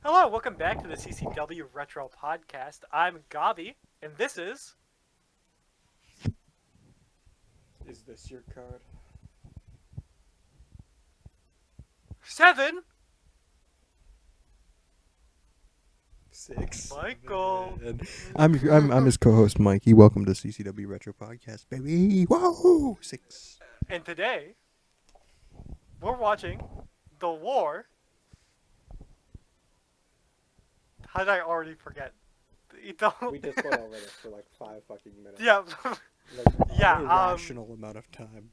Hello, welcome back to the CCW Retro Podcast. I'm Gobby, and this is... Is this your card? 7! 6. Michael. I'm his co-host Mikey. Welcome to CCW Retro Podcast, baby. Whoa! 6. And today, we're watching The War... How did I already forget? We just went over this for like 5 fucking minutes. Yeah. Like, Yeah, irrational amount of time.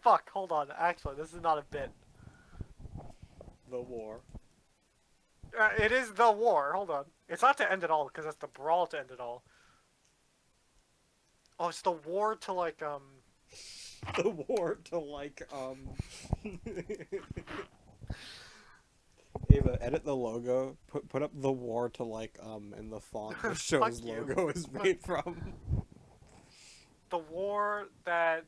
Fuck, hold on. Actually, this is not a bit. The war. It is The War. Hold on. It's not to end it all, because it's the brawl to end it all. Oh, it's the war to, like, The war to like Ava, edit the logo. Put up the war to like in the font the show's logo is made from. The war that,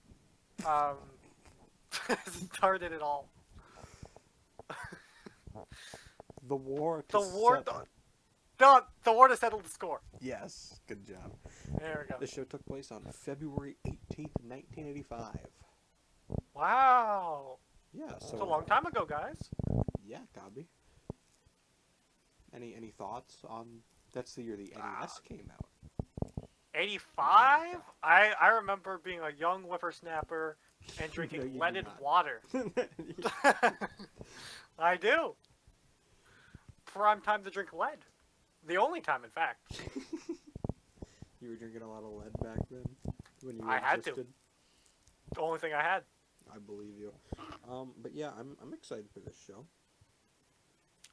started it all. The war to The war... settle. The war to settle the score. Yes, good job. There we go. The show took place on February 18th, 1985. Wow. Yeah, so It's a long time ago, guys. Yeah, Gobby. Any thoughts on? That's the year the NES came out. 85? I remember being a young whippersnapper and drinking No, you do leaded not. water. I do. Prime time to drink lead. The only time, in fact. You were drinking a lot of lead back then when you I had to. existed? The only thing I had. I believe you. But yeah, I'm excited for this show.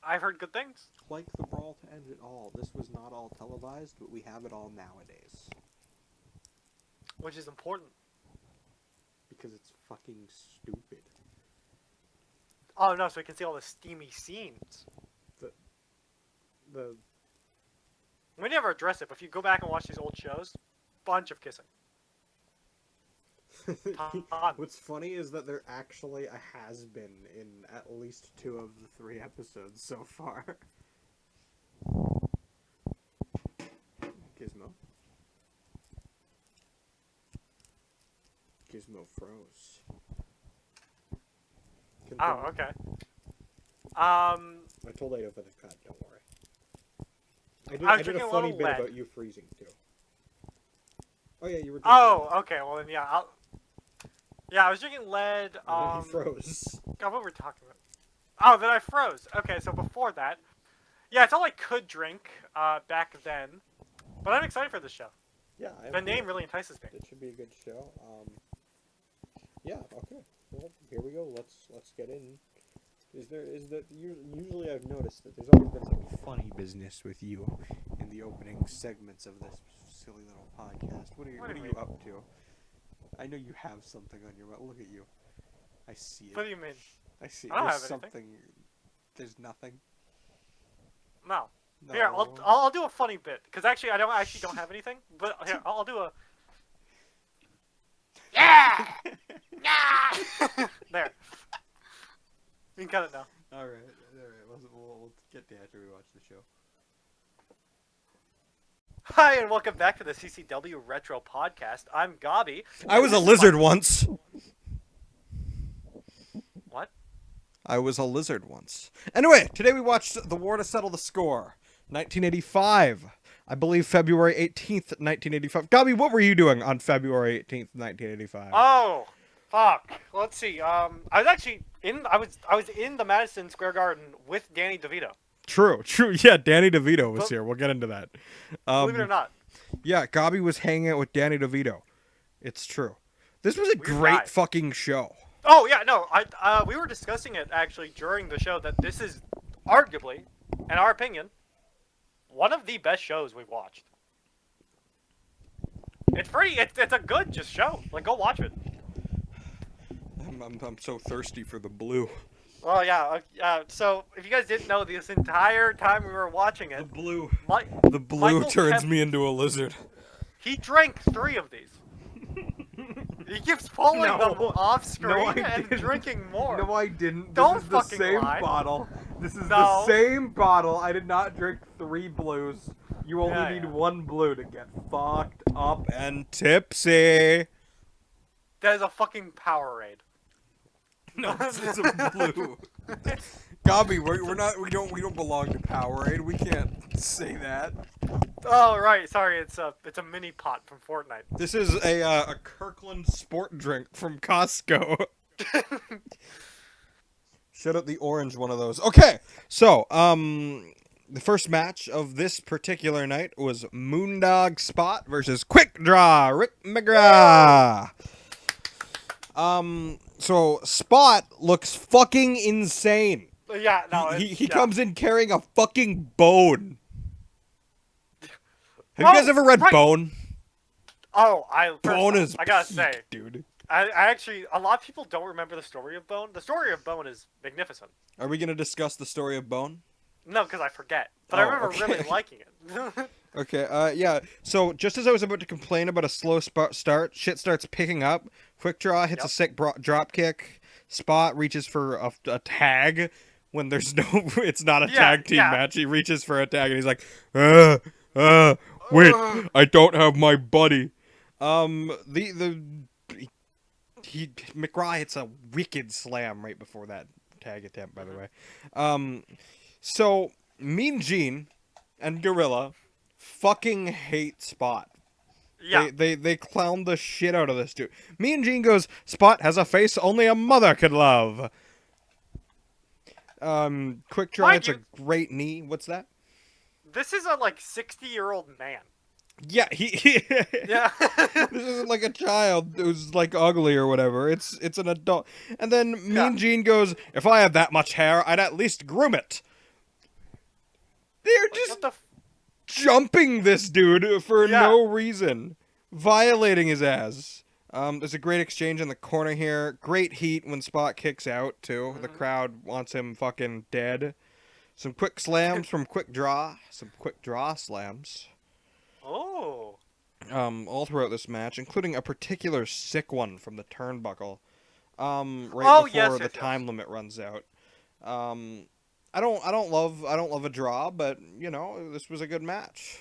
I've heard good things. Like the brawl to end it all. This was not all televised, but we have it all nowadays Which is important. because it's fucking stupid. Oh, no, so we can see all the steamy scenes. The We never address it, but if you go back and watch these old shows, bunch of kissing. What's funny is that there actually has been in at least 2 of the 3 episodes so far. Gizmo. Gizmo froze. Oh, Continue. okay. I told Ada for the cut, don't worry. I I was did a drinking a funny little bit lead. about you freezing too. Oh yeah, you were. Oh, okay, well then, yeah, I was drinking lead, And then he froze. God, what were we talking about? Oh, then I froze. Okay, so before that, yeah, it's all I could drink, back then, but I'm excited for this show. Yeah, The name really entices me. It should be a good show. Yeah. Okay. Well, here we go. Let's get in. Usually I've noticed that there's always been some funny business with you in the opening segments of this silly little podcast. What are you up to? I know you have something on your mind. Look at you. I see it. What do you mean? I see. I don't There's have anything. something. There's nothing. No. No. Here, I'll do a funny bit, because actually I don't have anything, but here, I'll do a... Yeah! Yeah! There. You can cut it now. All right. We'll get to after we watch the show. Hi, and welcome back to the CCW Retro Podcast. I'm Gobby. I was a lizard once. What? I was a lizard once. Anyway, today we watched The War to Settle the Score, 1985. I believe February 18th, 1985. Gobby, what were you doing on February 18th, 1985? Oh, fuck. Let's see. I was actually I was in the Madison Square Garden with Danny DeVito. True. Yeah, Danny DeVito was here. We'll get into that. Believe it or not. Yeah, Gobby was hanging out with Danny DeVito. It's true. This was a Weird great guy. fucking show. Oh yeah, no. We were discussing it actually during the show that this is arguably, in our opinion, one of the best shows we've watched. It's pretty. It's a good just show. Like, go watch it. I'm so thirsty for the blue. Well, yeah. So if you guys didn't know, this entire time we were watching it, The blue Michael turns kept- me into a lizard. he drank 3 of these. He keeps pulling them off screen I and didn't. drinking more. No, I didn't. Don't this is the fucking same lie. bottle. This is No. the same bottle. I did not drink 3 blues. You only need 1 blue to get fucked up and tipsy. That is a fucking Powerade. No, it's a blue. Gobby, we don't belong to Powerade. We can't say that. Oh right, sorry. It's a mini pot from Fortnite. This is a Kirkland sport drink from Costco. Shut up the orange one of those. Okay, so the first match of this particular night was Moondog Spot versus Quick Draw Rick McGraw. So Spot looks fucking insane. Yeah, no. He comes in carrying a fucking bone. Have you guys ever read Bone? Oh, Bone is I gotta peak, say, dude. I actually, a lot of people don't remember the story of Bone. The story of Bone is magnificent. Are we gonna discuss the story of Bone? No, because I forget. But I remember really liking it. Okay, yeah. So just as I was about to complain about a slow start, shit starts picking up. Quick Draw hits a sick drop kick. Spot reaches for a tag when there's no. It's not a tag team match. He reaches for a tag and he's like, wait, I don't have my buddy. McGraw hits a wicked slam right before that tag attempt, by the way. So Mean Gene and Gorilla fucking hate Spot. Yeah. They clown the shit out of this dude. Mean Gene goes, Spot has a face only a mother could love. Quick Draw hits a great knee. What's that? This is a 60-year-old man. Yeah, Yeah. This isn't like a child who's ugly or whatever. It's an adult. And then Mean Gene goes, if I had that much hair, I'd at least groom it. They're just jumping this dude for no reason, violating his ass. There's a great exchange in the corner here. Great heat when Spot kicks out too. The crowd wants him fucking dead. Some quick slams from Quick Draw. Some Quick Draw slams. Oh. All throughout this match, including a particular sick one from the turnbuckle. Before the time limit runs out. I don't love a draw, but this was a good match.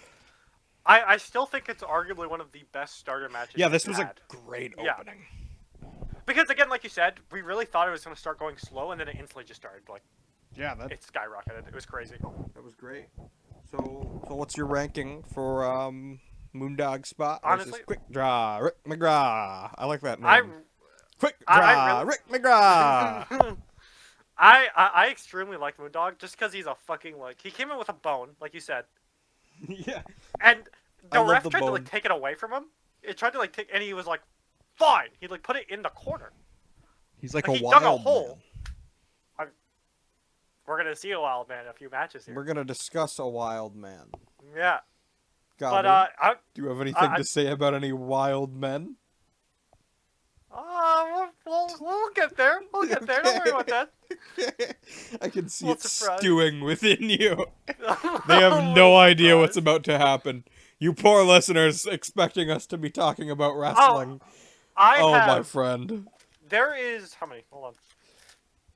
I still think it's arguably one of the best starter matches. Yeah, this was a great opening. Because again, like you said, we really thought it was going to start going slow, and then it instantly just started it skyrocketed. It was crazy. That was great. So what's your ranking for Moondog Spot versus Honestly, Quick Draw Rick McGraw? I like that name. Quick Draw I Rick McGraw. I extremely like Moondog just because he's a fucking he came in with a bone, like you said. Yeah. And the ref tried to take it away from him. It tried to take, and he was like, fine. He put it in the corner. He's like he a wild dug a hole. man. We're gonna see a wild man in a few matches here. We're gonna discuss a wild man. Yeah. Gobby, but do you have anything to say about any wild men? We'll get there. We'll get there. Don't worry about that. I can see it surprise. stewing within you. They have no idea what's about to happen. You poor listeners expecting us to be talking about wrestling. My friend. There is, how many? Hold on.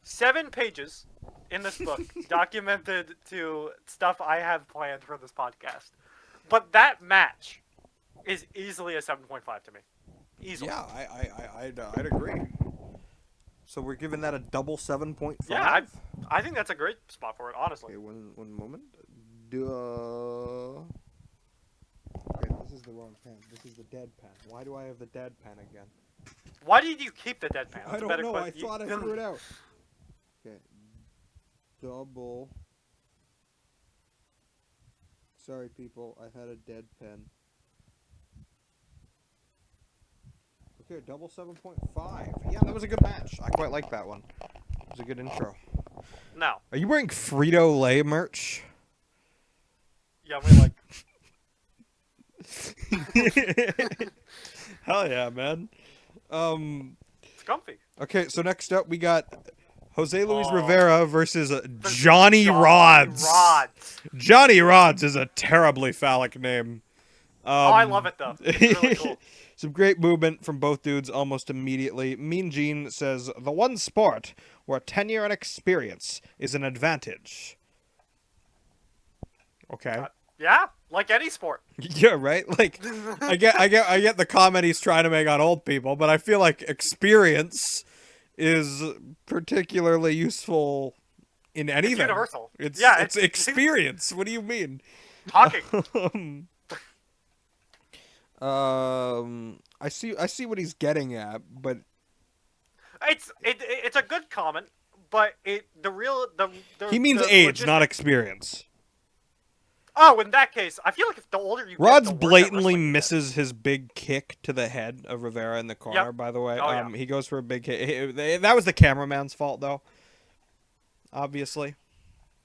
7 pages in this book documented to stuff I have planned for this podcast. But that match is easily a 7.5 to me. Easily. Yeah, I'd agree. So we're giving that a double 7.5? Yeah, I think that's a great spot for it, honestly. Okay, one moment. Okay, this is the wrong pen. This is the dead pen. Why do I have the dead pen again? Why did you keep the dead pen? I don't know. I thought I threw it out. Okay. Double. Sorry, people. I had a dead pen. Okay, double 7.5. Yeah, that was a good match. I quite like that one. It was a good intro. No. Are you wearing Frito-Lay merch? Yeah, we like... Hell yeah, man. It's comfy. Okay, so next up we got Jose Luis Rivera versus Johnny Rods. Rods. Johnny Rods is a terribly phallic name. I love it though. It's really cool. Some great movement from both dudes almost immediately. Mean Gene says, the one sport where tenure and experience is an advantage. Okay. Yeah, like any sport. Yeah, right? Like, I get the comment he's trying to make on old people, but I feel like experience is particularly useful in anything. It's universal. It's experience. What do you mean? Talking. I see what he's getting at, but it's a good comment, but he means age, not experience. Oh, in that case, I feel like if the older you Rod's get, the blatantly misses his big kick to the head of Rivera in the corner. Yep. By the way, Oh, yeah. he goes for a big hit. That was the cameraman's fault, though. Obviously.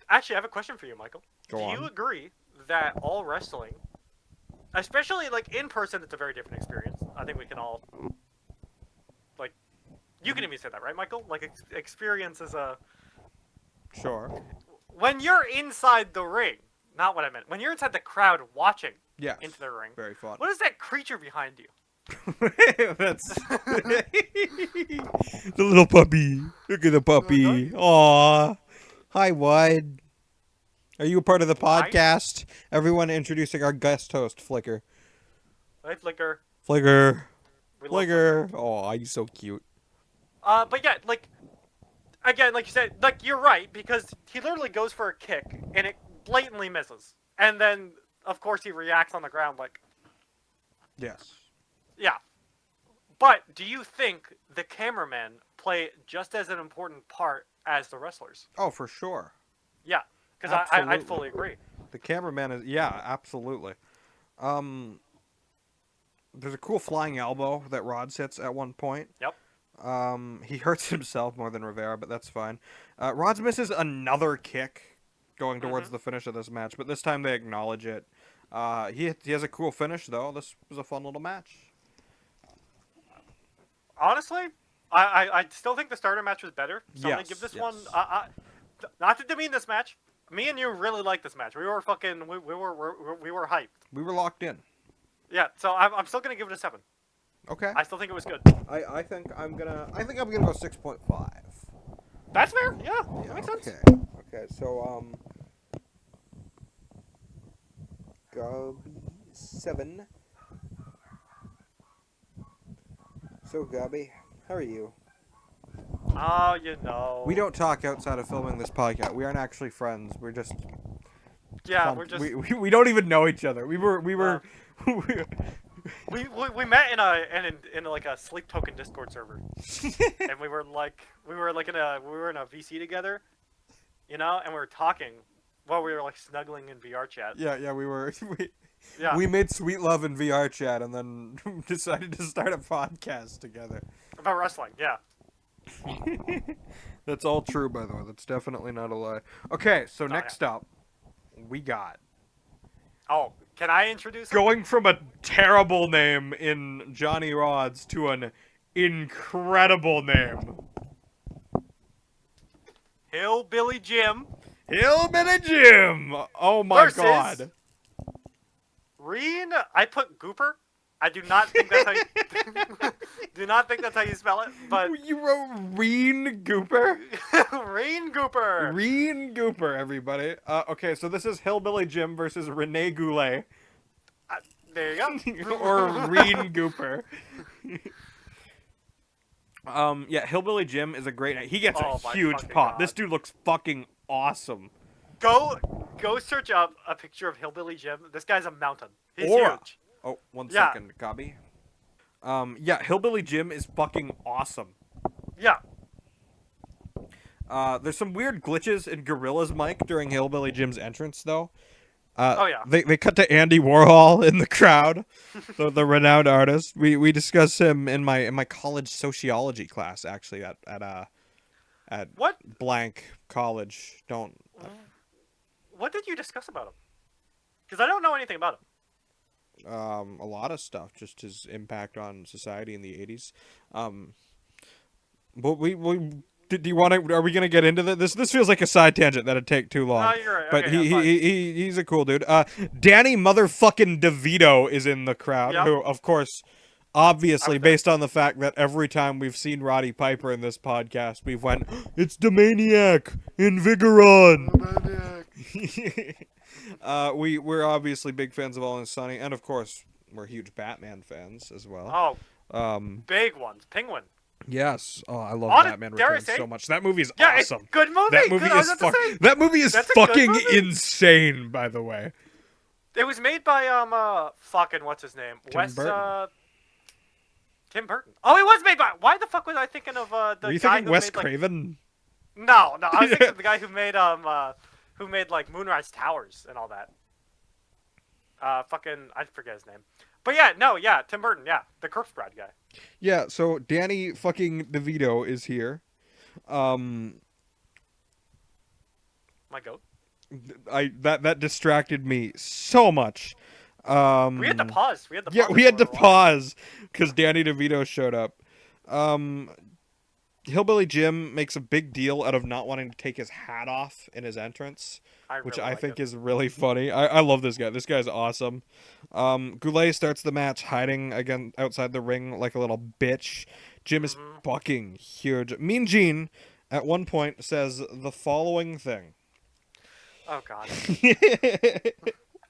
Actually, I have a question for you, Michael. Go Do on. you agree that all wrestling, especially like in person, it's a very different experience? I think we can all, like, you can even say that, right, Michael? Like, experience is a. Sure. When you're inside the ring, not what I meant. When you're inside the crowd watching Yes. into the ring, Very fun. what is that creature behind you? That's the little puppy. Look at the puppy. Aww. Hi, Wide. Are you a part of the podcast? Everyone introducing our guest host, Flicker. Hey, Flicker. Flicker. We love Flicker. Oh, he's so cute. But yeah, like, again, like you said, like, you're right, because he literally goes for a kick, and it blatantly misses. And then, of course, he reacts on the ground like... Yes. Yeah. But do you think the cameramen play just as an important part as the wrestlers? Oh, for sure. Yeah, because I'd fully agree. The cameraman is... Yeah, absolutely. There's a cool flying elbow that Rod hits at one point. Yep. He hurts himself more than Rivera, but that's fine. Rhodes misses another kick going towards the finish of this match, but this time they acknowledge it. He has a cool finish, though. This was a fun little match. Honestly, I still think the starter match was better. So I'm gonna give this one. Not to demean this match. Me and you really liked this match. We were fucking. We were hyped. We were locked in. Yeah. So I'm still gonna give it a 7. Okay. I still think it was good. I think I'm gonna go 6.5. That's fair. Yeah, that makes sense. Okay. So Gobby 7. So Gobby, how are you? Oh, you know. We don't talk outside of filming this podcast. We aren't actually friends. We're just. Yeah, we're just. We don't even know each other. We were. We met in like a sleep token Discord server, and we were in a VC together, you know, and we were talking while we were like snuggling in VR chat. Yeah, we were. Yeah. We made sweet love in VR chat, and then decided to start a podcast together. About wrestling, yeah. That's all true, by the way. That's definitely not a lie. Okay, so next up, we got. Oh, can I introduce him? Going from a terrible name in Johnny Rods to an incredible name. Hillbilly Jim. Hillbilly Jim! Oh my god. Reen, I put Gooper. I do not think that's how you do not think that's how you spell it, but you wrote Reen Gooper? Reen Gooper. Reen Gooper, everybody. Okay, so this is Hillbilly Jim versus Rene Goulet. There you go. Or Reen Gooper. Yeah, Hillbilly Jim is a great. He gets a huge pop. God. This dude looks fucking awesome. Go search up a picture of Hillbilly Jim. This guy's a mountain. He's huge. Oh, one second, Gobby. Yeah, Hillbilly Jim is fucking awesome. Yeah. There's some weird glitches in Gorilla's mic during Hillbilly Jim's entrance, though. Oh yeah. They cut to Andy Warhol in the crowd, the renowned artist. We discuss him in my college sociology class, actually at what blank college. What did you discuss about him? Because I don't know anything about him. A lot of stuff, just his impact on society in the 80s. But we do you want to? Are we gonna get into this? This feels like a side tangent that'd take too long. No, you're right. But Okay, yeah, fine. he's a cool dude. Danny motherfucking DeVito is in the crowd. Yep. Who, of course, obviously, I was there. based on the fact that every time we've seen Roddy Piper in this podcast, we've went, it's the Maniac in Vigoron. We're obviously big fans of Always Sunny, and of course, we're huge Batman fans as well. Oh, big ones. Penguin. Yes. Oh, I love On it, Batman dare I Returns say? so much. That movie is Yeah, awesome. it's a good movie. That movie Good, I was is about to say. That movie is That's a good fucking movie. insane, by the way. It was made by fucking what's his name? Burton. Tim Burton. Oh, it was made by. Why the fuck was I thinking of the Were you guy thinking who Wes made, like... Craven? No, I was thinking of the guy who made like Moonrise Towers and all that. Fucking I forget his name. But yeah, Tim Burton, yeah, the Corpse Bride guy. Yeah, so Danny fucking DeVito is here. My goat. That distracted me so much. We had to pause. We had to pause because Danny DeVito showed up. Hillbilly Jim makes a big deal out of not wanting to take his hat off in his entrance, which I think is really funny. I love this guy. This guy's awesome. Goulet starts the match hiding again outside the ring like a little bitch. Jim is fucking huge. Mean Gene at one point says the following thing. Oh god.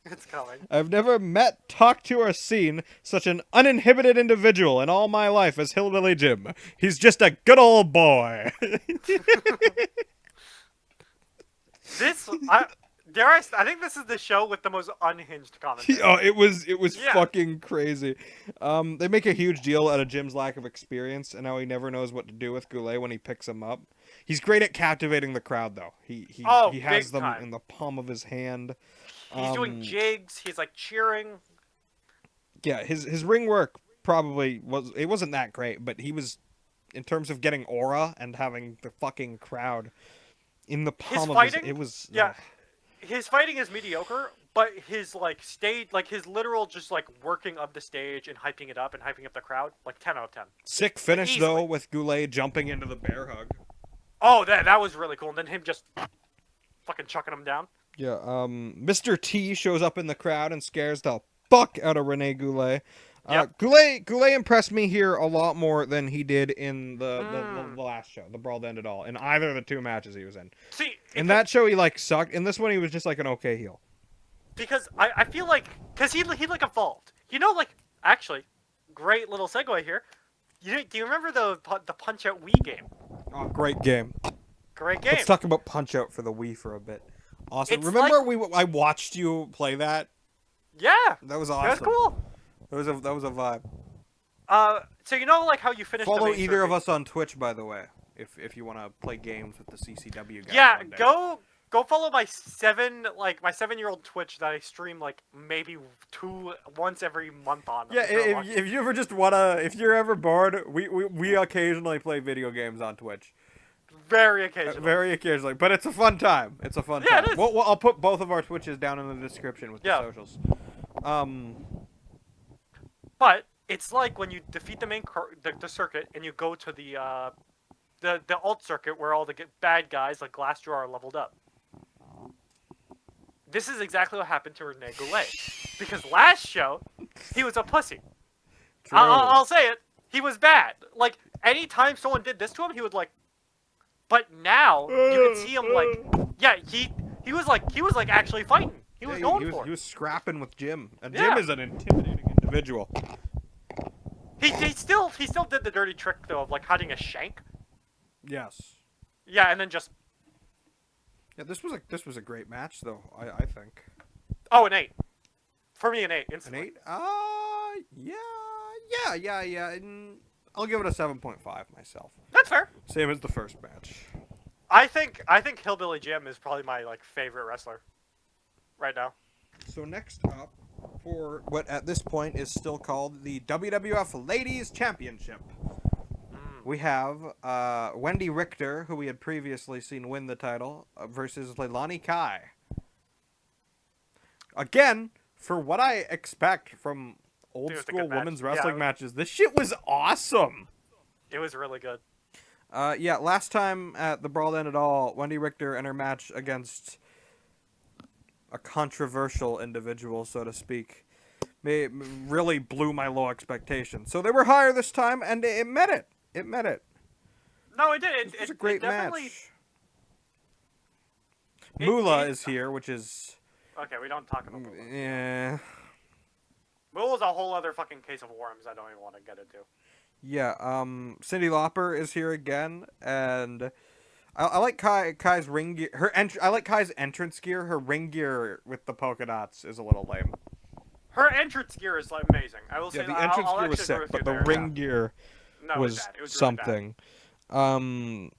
It's coming. I've never met, talked to, or seen such an uninhibited individual in all my life as Hillbilly Jim. He's just a good old boy. I think this is the show with the most unhinged commentary. Oh, it was fucking crazy. They make a huge deal out of Jim's lack of experience and how he never knows what to do with Goulet when he picks him up. He's great at captivating the crowd, though. He has them in the palm of his hand. He's doing jigs. He's like cheering. Yeah, his ring work probably wasn't that great, but he was, in terms of getting aura and having the fucking crowd in the palm of his, it was. Yeah, his fighting is mediocre, but his like stage, like his literal just like working of the stage and hyping it up and hyping up the crowd, like 10 out of 10. Sick finish though with Goulet jumping into the bear hug. Oh, that was really cool, and then him just fucking chucking him down. Yeah, Mr. T shows up in the crowd and scares the fuck out of Rene Goulet. Yep. Goulet impressed me here a lot more than he did in the last show, the Brawl That Ended All, in either of the two matches he was in. See, in that show he like sucked. In this one he was just like an okay heel. Because I feel like, because he like evolved. You know, like, actually, great little segue here. Do you remember the Punch Out Wii game? Oh, great game. Great game. Let's talk about Punch Out for the Wii for a bit. Awesome. It's Remember I watched you play that? Yeah. That was awesome. That's cool. That was a vibe. So you know like how you finish Follow the main either circuit? of us on Twitch, by the way, if you want to play games with the CCW guys. Yeah, one day. go follow my 7-year-old Twitch that I stream like maybe once every month on. Yeah, if you ever just wanna, if you're ever bored, we occasionally play video games on Twitch. Very occasionally. Very occasionally, but it's a fun time. It's a fun time. Yeah, it is. I'll put both of our Twitches down in the description with the socials. But it's like when you defeat the main the circuit and you go to the alt circuit where all the bad guys like Glassjaw are leveled up. This is exactly what happened to Rene Goulet. Because last show, he was a pussy. I'll say it. He was bad. Like, anytime someone did this to him, he would like... But now, you can see him like... Yeah, he was like actually fighting. He was going for it. He was scrapping with Jim. And Jim is an intimidating individual. He still did the dirty trick, though, of like hiding a shank. Yes. Yeah, and then just... Yeah, this was a great match, though, I think. Oh, an 8. For me, an 8. Instantly. An 8? Yeah. And I'll give it a 7.5 myself. That's fair. Same as the first match. I think Hillbilly Jim is probably my like favorite wrestler right now. So next up, for what at this point is still called the WWF Ladies Championship, we have Wendy Richter, who we had previously seen win the title, versus Leilani Kai. Again, for what I expect from old school women's wrestling matches, this shit was awesome. It was really good. Yeah, last time at the Brawl End at All, Wendy Richter and her match against a controversial individual, so to speak, really blew my low expectations. So they were higher this time, and it met it. It met it. No, it did. It was a great definitely... match. Moolah is here, which is... Okay, we don't talk about Moolah. Yeah. Moolah's a whole other fucking case of worms I don't even want to get into. Yeah, Cyndi Lauper is here again, and I like Kai's ring gear. I like Kai's entrance gear. Her ring gear with the polka dots is a little lame. Her entrance gear is like amazing. I will say the entrance I'll gear was sick, but the ring gear was it was something. Really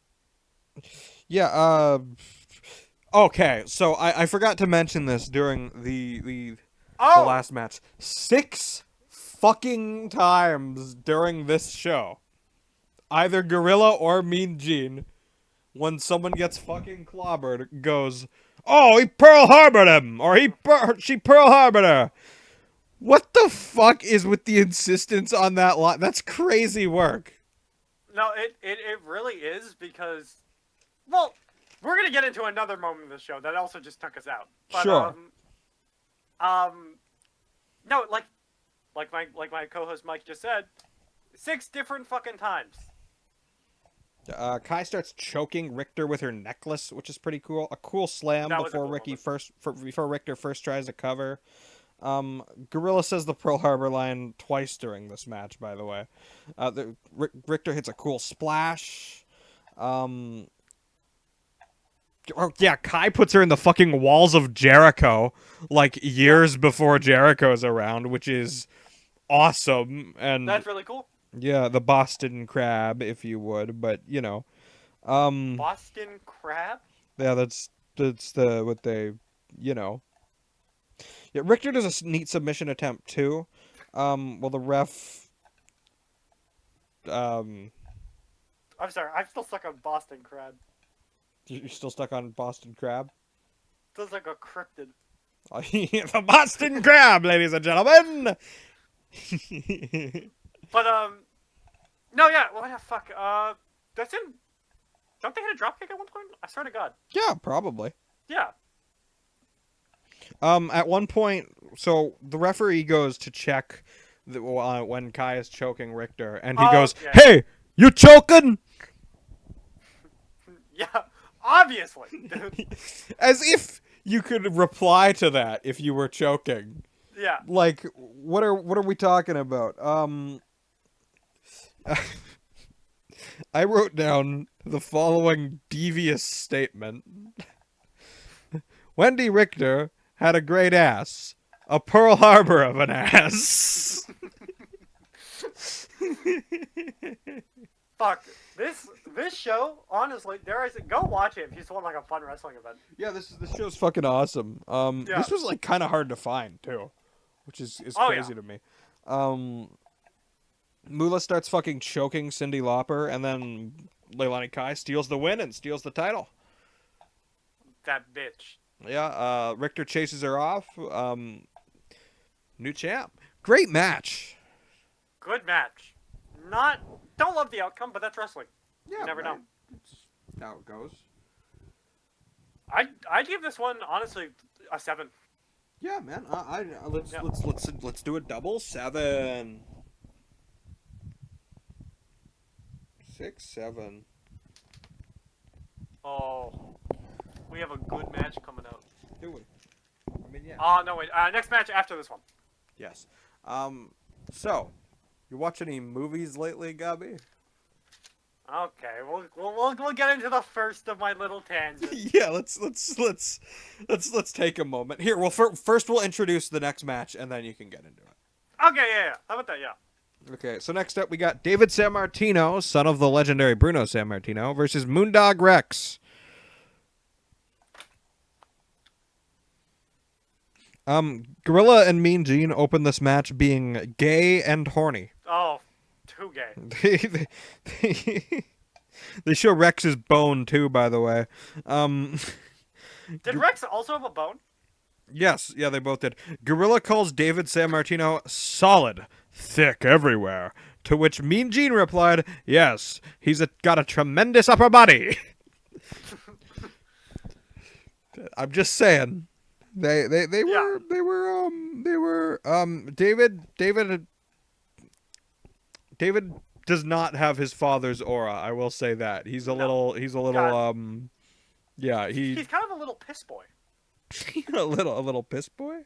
Yeah. Okay, so I forgot to mention this during the last match. 6 fucking times during this show, either Gorilla or Mean Gene, when someone gets fucking clobbered, goes, "Oh, he Pearl Harbored him," or she Pearl Harbored her. What the fuck is with the insistence on that line? That's crazy work. No, it really is, because, well, we're gonna get into another moment of the show that also just took us out. But, sure. No, like my co-host Mike just said, 6 different fucking times. Kai starts choking Richter with her necklace, which is pretty cool. A cool slam before before Richter first tries to cover. Gorilla says the Pearl Harbor line twice during this match, by the way. Richter hits a cool splash. Oh yeah, Kai puts her in the fucking walls of Jericho, like years before Jericho's around, which is awesome. And that's really cool. Yeah, the Boston Crab, if you would, but you know, Boston Crab. Yeah, that's what they, you know. Yeah, Richter does a neat submission attempt too. Well, the ref. I'm sorry, I'm still stuck on Boston Crab. You're still stuck on Boston Crab? Feels like a cryptid. The Boston Crab, ladies and gentlemen! But, no, yeah, what the fuck, that's in, don't they hit a dropkick at one point? I swear to God. Yeah, probably. Yeah. At one point, so the referee goes to check when Kai is choking Richter, and he goes, yeah. "Hey, you choking?" Yeah, obviously, dude. As if you could reply to that if you were choking. Yeah. Like, what are we talking about? I wrote down the following devious statement. Wendy Richter had a great ass. A Pearl Harbor of an ass. Fuck. This show, honestly, go watch it if you just want like a fun wrestling event. Yeah, this show's fucking awesome. Yeah. This was like kind of hard to find too, which is crazy to me. Moolah starts fucking choking Cyndi Lauper, and then Leilani Kai steals the win and steals the title. That bitch. Yeah, Richter chases her off. New champ. Great match. Good match. Don't love the outcome, but that's wrestling. Yeah, you never know. It's how it goes. I'd give this one honestly a 7. Yeah, man. Let's do a double 7. 6, 7. Oh, we have a good match coming out. Do we? I mean, yeah. Oh no, wait. Next match after this one. Yes. So, you watch any movies lately, Gobby? Okay, we'll get into the first of my little tangents. Yeah, let's take a moment here. Well, first we'll introduce the next match, and then you can get into it. Okay, yeah. How about that? Yeah. Okay, so next up we got David Sammartino, son of the legendary Bruno Sammartino, versus Moondog Rex. Gorilla and Mean Gene open this match being gay and horny. Oh, too gay. They show Rex's bone too, by the way. Did Rex also have a bone? Yes, yeah, they both did. Gorilla calls David Sammartino solid, thick everywhere, To which Mean Gene replied, "Yes, he's got a tremendous upper body." I'm just saying. They Yeah. were David does not have his father's aura. I will say that. He's a little God. yeah, He's kind of a little piss boy. a little piss boy.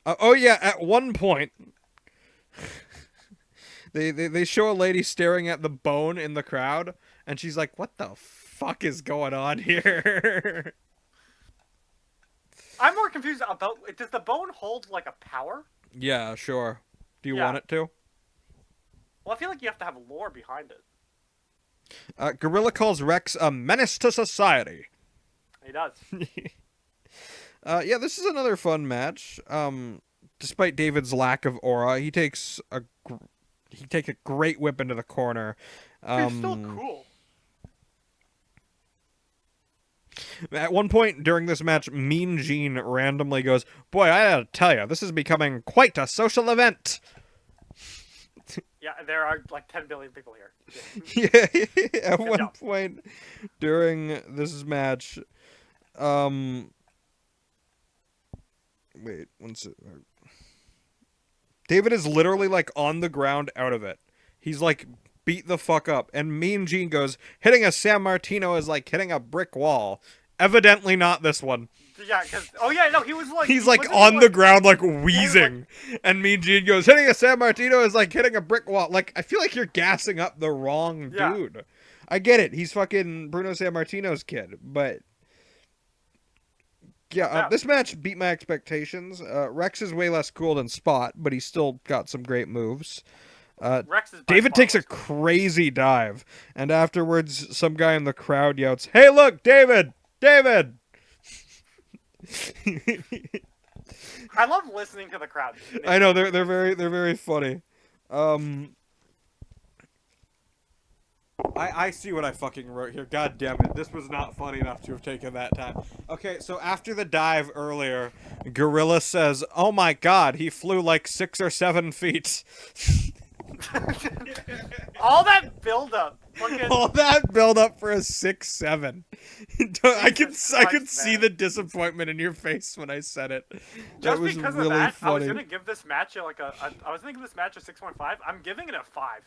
Oh yeah, at one point they show a lady staring at the bone in the crowd, and she's like, "What the fuck is going on here?" I'm more confused about, does the bone hold like a power? Yeah, sure. Do you Yeah. want it to? Well, I feel like you have to have lore behind it. Gorilla calls Rex a menace to society. He does. Yeah, this is another fun match. Despite David's lack of aura, he takes a great whip into the corner. He's still cool. At one point during this match, Mean Gene randomly goes, "Boy, I gotta tell you, this is becoming quite a social event." Yeah, there are like 10 billion people here. Yeah, at Good one job. point during this match, wait, David is literally like on the ground out of it. He's like beat the fuck up, and Mean Gene goes, "Hitting a San Martino is like hitting a brick wall." Evidently not this one. Yeah, because he was like He's like on the ground, like wheezing, and Mean Gene goes, "Hitting a San Martino is like hitting a brick wall." Like, I feel like you're gassing up the wrong dude. I get it. He's fucking Bruno San Martino's kid, but yeah, this match beat my expectations. Rex is way less cool than Spot, but he's still got some great moves. Rex is David takes a crazy dive, and afterwards, some guy in the crowd yells, "Hey, look, David! David!" I love listening to the crowd. I know they're very funny. I see what I fucking wrote here. God damn it. This was not funny enough to have taken that time. Okay, so after the dive earlier, Gorilla says, "Oh my god, he flew like 6 or 7 feet." All that build-up. All that build up for a 6'7". I could see the disappointment in your face when I said it. Just that was because really of that, funny. I was gonna give this match a 6.5. I'm giving it a 5.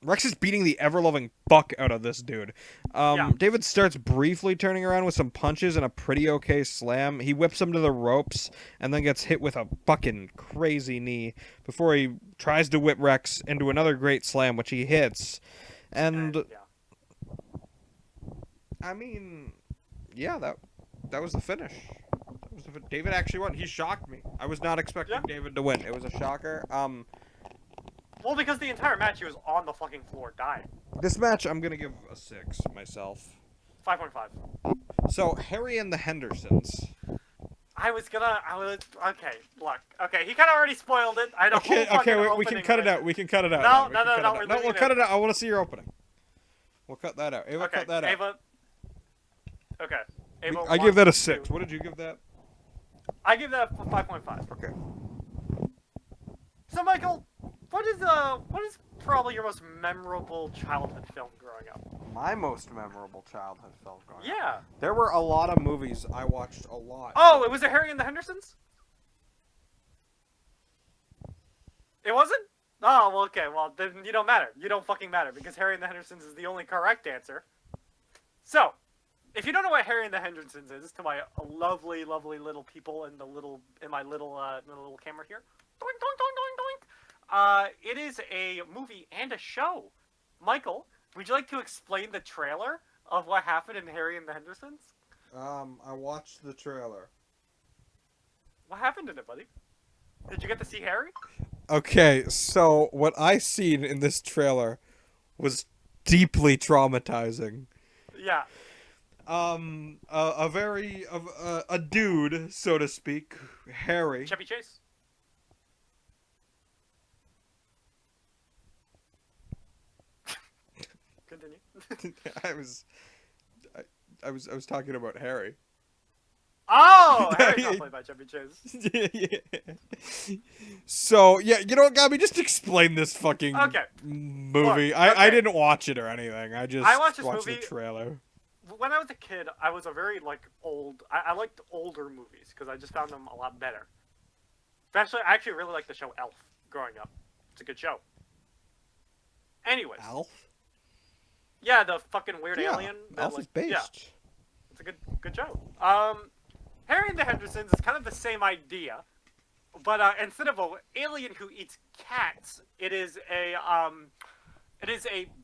Rex is beating the ever-loving fuck out of this dude. David starts briefly turning around with some punches and a pretty okay slam. He whips him to the ropes and then gets hit with a fucking crazy knee before he tries to whip Rex into another great slam, which he hits. And I mean, yeah, that was the finish. David actually won. He shocked me. I was not expecting David to win. It was a shocker. Well, because the entire match he was on the fucking floor dying. This match I'm gonna give a 6 myself. 5.5. So Harry and the Hendersons. Okay, look. Okay, he kind of already spoiled it. I had a whole fucking we can cut it out. We can cut it out. No, we'll cut it out. I want to see your opening. We'll cut that out. Ava, cut that out. Okay. Ava, I give that a 6. What did you give that? I give that a 5.5. Okay. So, Michael, what is probably your most memorable childhood film growing up? My most memorable childhood film growing up? Yeah. There were a lot of movies I watched a lot. Oh, it was a Harry and the Hendersons? It wasn't? Oh, well, okay. Well, then you don't matter. You don't fucking matter because Harry and the Hendersons is the only correct answer. So, if you don't know what Harry and the Hendersons is, to my lovely, lovely little people in my little camera here, doink, doink, doink, doink, doink. It is a movie and a show. Michael, would you like to explain the trailer of what happened in Harry and the Hendersons? I watched the trailer. What happened in it, buddy? Did you get to see Harry? Okay, so what I seen in this trailer was deeply traumatizing. Yeah. A dude, so to speak, Harry. Chevy Chase. Continue. I was talking about Harry. Oh, Harry's not played by Chevy Chase. Yeah. So, yeah, you know what, Gobby? Just explain this fucking movie. Look, I didn't watch it or anything. I just watched this watched movie. the trailer. When I was a kid, I was a very, old... I liked older movies, because I just found them a lot better. Especially, I actually really liked the show Elf growing up. It's a good show. Anyways. Elf? Yeah, the fucking weird alien. Elf is based. Yeah, it's a good show. Harry and the Hendersons is kind of the same idea, but instead of an alien who eats cats, it is a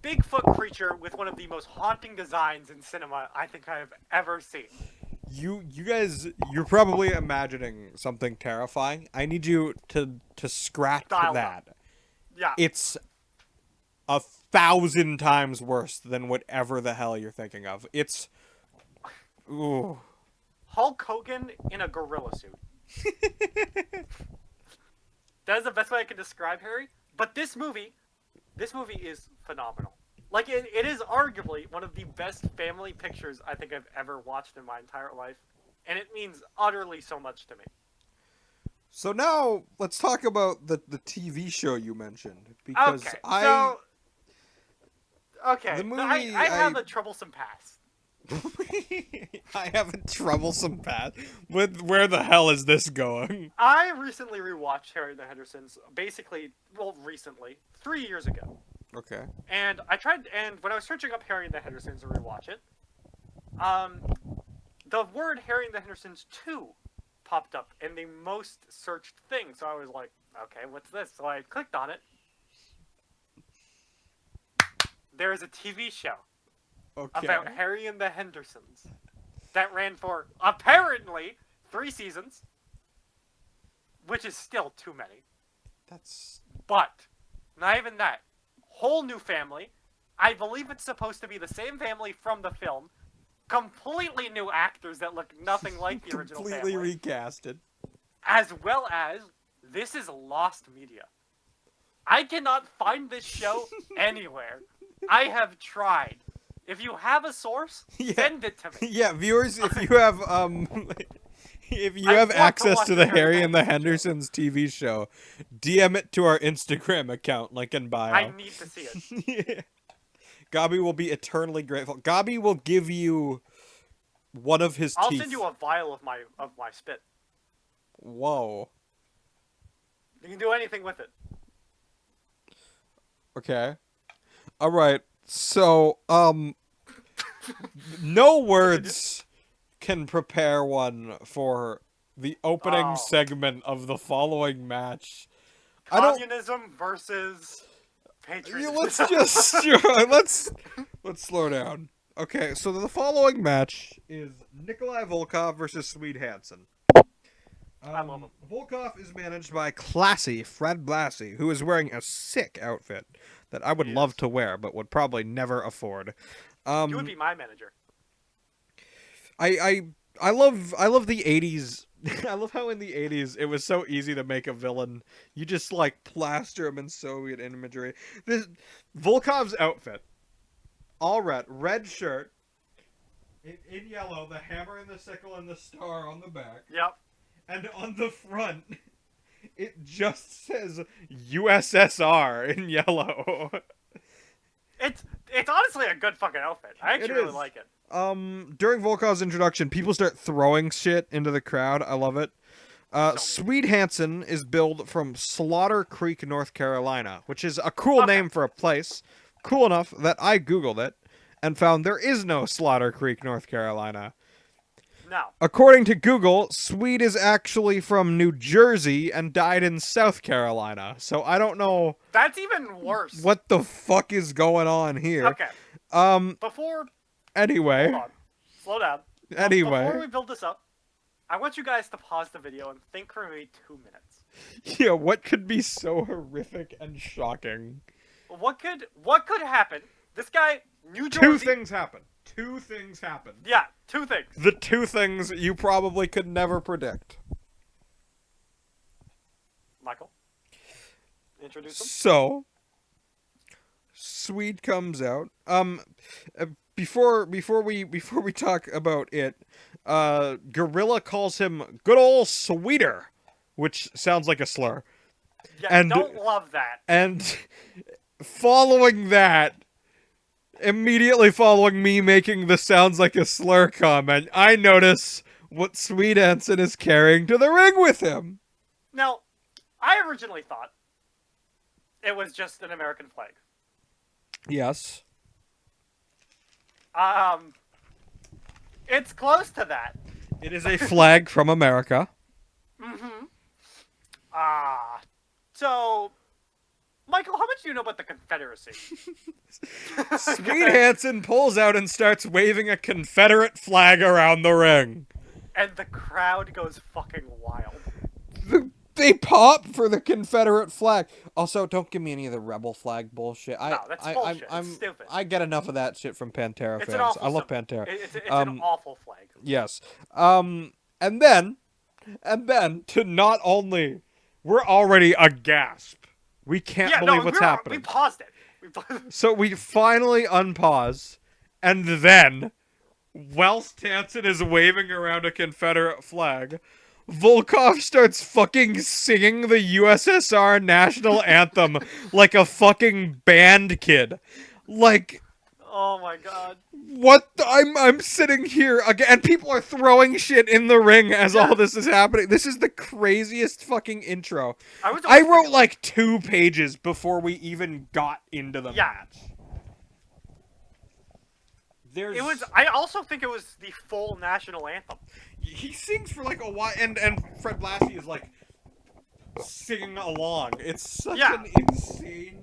Bigfoot creature with one of the most haunting designs in cinema I think I have ever seen. You guys, you're probably imagining something terrifying. I need you to scratch that. Yeah. It's 1,000 times worse than whatever the hell you're thinking of. It's... Ooh. Hulk Hogan in a gorilla suit. That is the best way I can describe Harry. But this movie is phenomenal. It is arguably one of the best family pictures I think I've ever watched in my entire life. And it means utterly so much to me. So now, let's talk about the TV show you mentioned. Because Okay, the movie, I have a troublesome past. I have a troublesome path. Where the hell is this going? I recently rewatched Harry and the Hendersons, recently, 3 years ago. Okay. And when I was searching up Harry and the Hendersons to rewatch it, the word Harry and the Hendersons 2 popped up in the most searched thing. So I was like, okay, what's this? So I clicked on it. There is a TV show. Okay. About Harry and the Hendersons that ran for, apparently, 3 seasons, which is still too many. But, not even that. Whole new family. I believe it's supposed to be the same family from the film. Completely new actors that look nothing like the original family. Completely recasted. As well as, this is lost media. I cannot find this show anywhere. I have tried. If you have a source, send it to me. Yeah, viewers, if you have access to the Harry and the Hendersons TV show, DM it to our Instagram account, link in bio. I need to see it. Yeah. Gobby will be eternally grateful. Gobby will give you one of his teeth. I'll send you a vial of my spit. Whoa. You can do anything with it. Okay. All right. So, no words can prepare one for the opening segment of the following match. Communism versus patriotism. Let's slow down. Okay, so the following match is Nikolai Volkov versus Swede Hansen. I love him. Volkov is managed by classy Fred Blassie, who is wearing a sick outfit that I would love to wear, but would probably never afford. You would be my manager. I love the 80s. I love how in the 80s it was so easy to make a villain. You just plaster him in Soviet imagery. This Volkov's outfit, all red shirt, in yellow, the hammer and the sickle and the star on the back. Yep. And on the front, it just says USSR in yellow. It's honestly a good fucking outfit. I actually really like it. During Volkov's introduction, people start throwing shit into the crowd. I love it. Swede Hansen is billed from Slaughter Creek, North Carolina, which is a cool name for a place. Cool enough that I Googled it and found there is no Slaughter Creek, North Carolina. No. According to Google, Swede is actually from New Jersey and died in South Carolina. So I don't know. That's even worse. What the fuck is going on here? Okay. Anyway. Hold on. Slow down. Anyway. Before we build this up, I want you guys to pause the video and think for maybe 2 minutes. Yeah, what could be so horrific and shocking? What could happen? This guy, New Jersey. Two things happen. Yeah, 2 things. The 2 things you probably could never predict. Michael, introduce him. So, Swede comes out. before we talk about it, Gorilla calls him good old Sweeter, which sounds like a slur. Yeah, And- don't love that. And following that, immediately following me making the sounds like a slur comment, I notice what Sweet Anson is carrying to the ring with him. Now, I originally thought it was just an American flag. Yes. It's close to that. It is a flag from America. Mm-hmm. So, Michael, how much do you know about the Confederacy? Sweet Hansen pulls out and starts waving a Confederate flag around the ring. And the crowd goes fucking wild. They pop for the Confederate flag. Also, don't give me any of the rebel flag bullshit. No, that's bullshit. It's stupid. I get enough of that shit from Pantera It's fans. an awful I love symbol. Pantera. It's an awful flag. Yes. And then, to not only, we're already aghast. We can't believe what's happening. We paused it. So we finally unpause, and then, whilst Hansen is waving around a Confederate flag, Volkov starts fucking singing the USSR national anthem like a fucking band kid. Like, Oh my god. what? I'm sitting here again, and people are throwing shit in the ring as all this is happening. This is the craziest fucking intro. I wrote like 2 pages before we even got into the match. I also think it was the full national anthem. He sings for like a while, and Fred Blassie is like singing along. It's such an insane.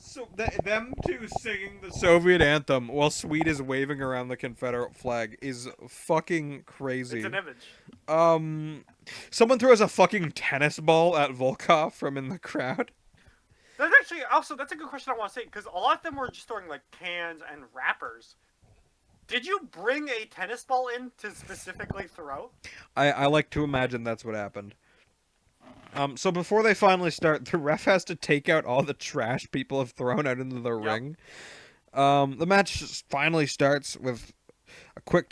So them two singing the Soviet anthem while Sweet is waving around the Confederate flag is fucking crazy. It's an image. Someone throws a fucking tennis ball at Volkov from in the crowd. That's actually that's a good question I want to say, because a lot of them were just throwing like cans and wrappers. Did you bring a tennis ball in to specifically throw? I like to imagine that's what happened. So before they finally start, the ref has to take out all the trash people have thrown out into the ring. The match finally starts with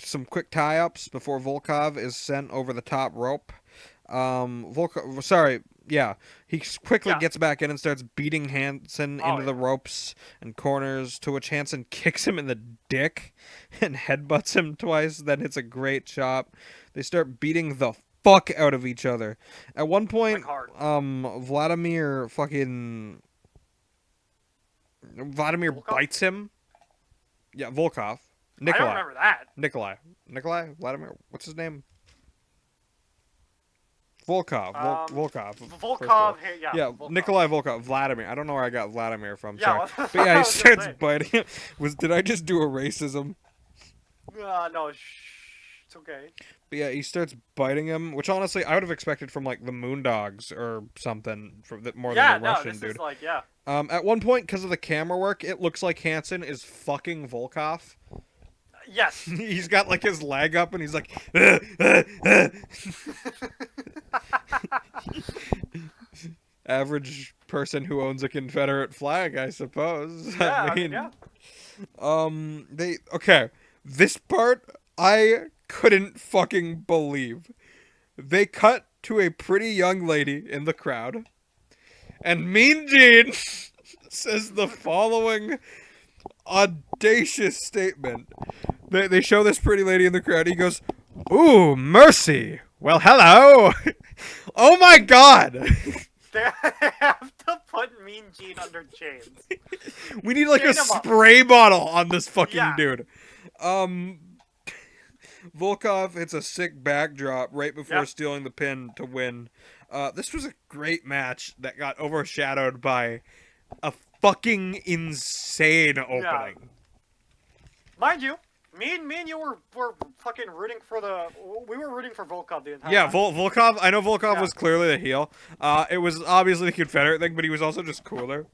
some quick tie-ups before Volkov is sent over the top rope. He quickly gets back in and starts beating Hansen into the ropes and corners, to which Hansen kicks him in the dick and headbutts him twice, then hits a great chop. They start beating the fuck out of each other. At one point, Vladimir bites him. Yeah, Volkov. Nikolai. I don't remember that. Nikolai? Vladimir? What's his name? Volkov. Volkov. Yeah, Volkov. Nikolai Volkov. Vladimir. I don't know where I got Vladimir from. Yeah, sorry. But yeah, he starts biting him. Did I just do a racism? No, it's okay. But yeah, he starts biting him, which honestly I would have expected from like the Moondogs or something, more than a Russian this dude. is like, At one point, because of the camera work, it looks like Hansen is fucking Volkov. Yes. He's got like his leg up and he's like average person who owns a Confederate flag, I suppose. Yeah, This part I couldn't fucking believe. They cut to a pretty young lady in the crowd, and Mean Gene says the following audacious statement. They show this pretty lady in the crowd. He goes, "Ooh, mercy. Well, hello." Oh my god. They have to put Mean Gene under chains. We need like a spray bottle on this fucking dude. Volkov hits a sick backdrop right before stealing the pin to win. This was a great match that got overshadowed by a fucking insane opening. Yeah. Mind you, me and you were fucking rooting for we were rooting for Volkov the entire time. Volkov. I know Volkov was clearly the heel. It was obviously the Confederate thing, but he was also just cooler.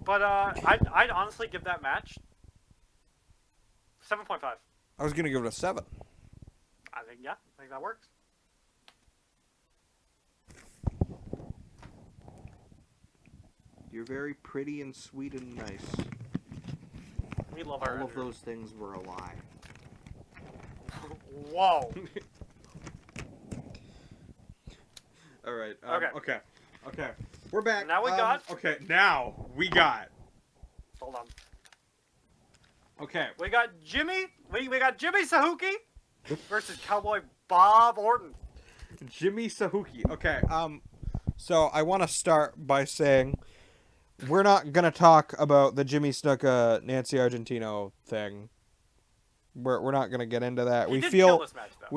But I'd honestly give that match 7.5. I was gonna give it a 7. I think that works. You're very pretty and sweet and nice. We love our All of editor. those things were a lie. Whoa. All right. Okay. We're back. Now we got. Okay. Now we got. Hold on. Okay. We got Jimmy. We got Jimmy Sahuki versus Cowboy Bob Orton. Jimmy Sahuki. Okay. So I want to start by saying we're not gonna talk about the Jimmy Snuka Nancy Argentino thing. We're not gonna get into that. He did kill this match, though.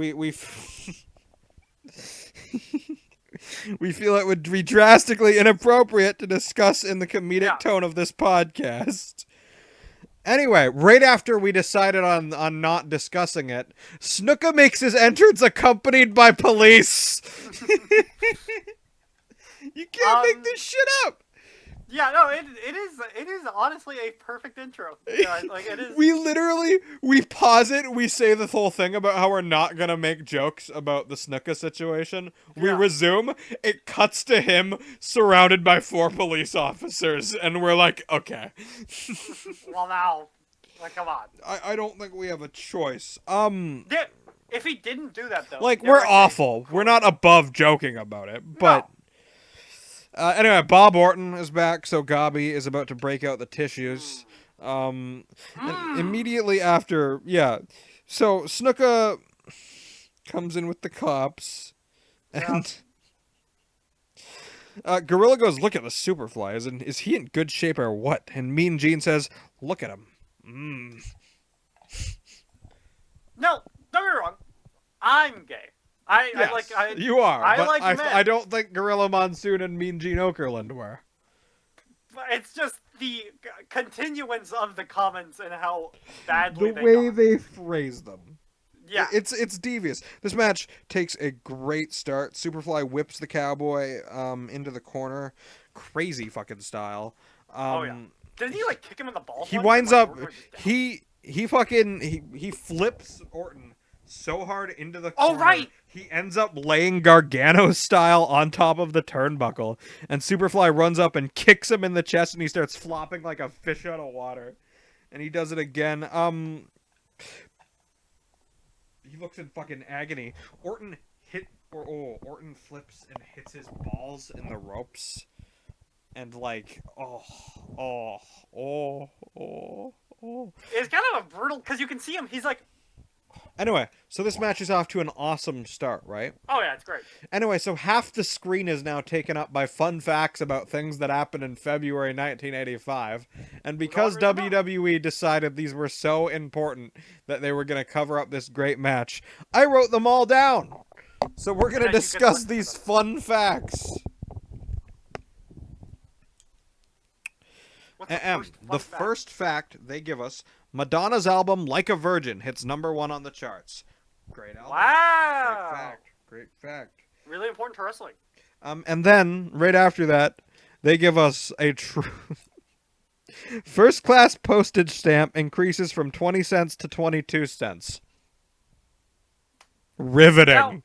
We feel it would be drastically inappropriate to discuss in the comedic tone of this podcast. Anyway, right after we decided on not discussing it, Snuka makes his entrance accompanied by police. You can't make this shit up. Yeah, no, it is honestly a perfect intro. Yeah, like it is. We pause it, we say the whole thing about how we're not gonna make jokes about the Snuka situation. We resume, it cuts to him surrounded by 4 police officers, and we're like, okay. Well, now, like, come on. I don't think we have a choice. Yeah, if he didn't do that though, like, we're awful. We're not above joking about it, but. Anyway, Bob Orton is back, so Gobby is about to break out the tissues. And immediately after, so Snuka comes in with the cops, and Gorilla goes, "Look at the Superfly. Is he in good shape or what?" And Mean Gene says, "Look at him." No, don't get me wrong. I'm gay. You are, but men. I don't think Gorilla Monsoon and Mean Gene Okerlund were. It's just the continuance of the comments and how badly they phrase them. Yeah, it's devious. This match takes a great start. Superfly whips the Cowboy into the corner, crazy fucking style. Did he like kick him in the balls? He winds up. He flips Orton so hard into the corner. Oh, right! He ends up laying Gargano style on top of the turnbuckle, and Superfly runs up and kicks him in the chest, and he starts flopping like a fish out of water. And he does it again. He looks in fucking agony. Orton flips and hits his balls in the ropes. And like, It's kind of a brutal, because you can see him, he's like... Anyway, so this match is off to an awesome start, right? Oh yeah, it's great. Anyway, so half the screen is now taken up by fun facts about things that happened in February 1985. And because WWE decided these were so important that they were going to cover up this great match, I wrote them all down. So we're going to discuss these fun facts. The first fact they give us: Madonna's album "Like a Virgin" hits #1 on the charts. Great album. Wow. Great fact. Really important to wrestling. And then right after that, they give us a first class postage stamp increases from 20 cents to 22 cents. Riveting.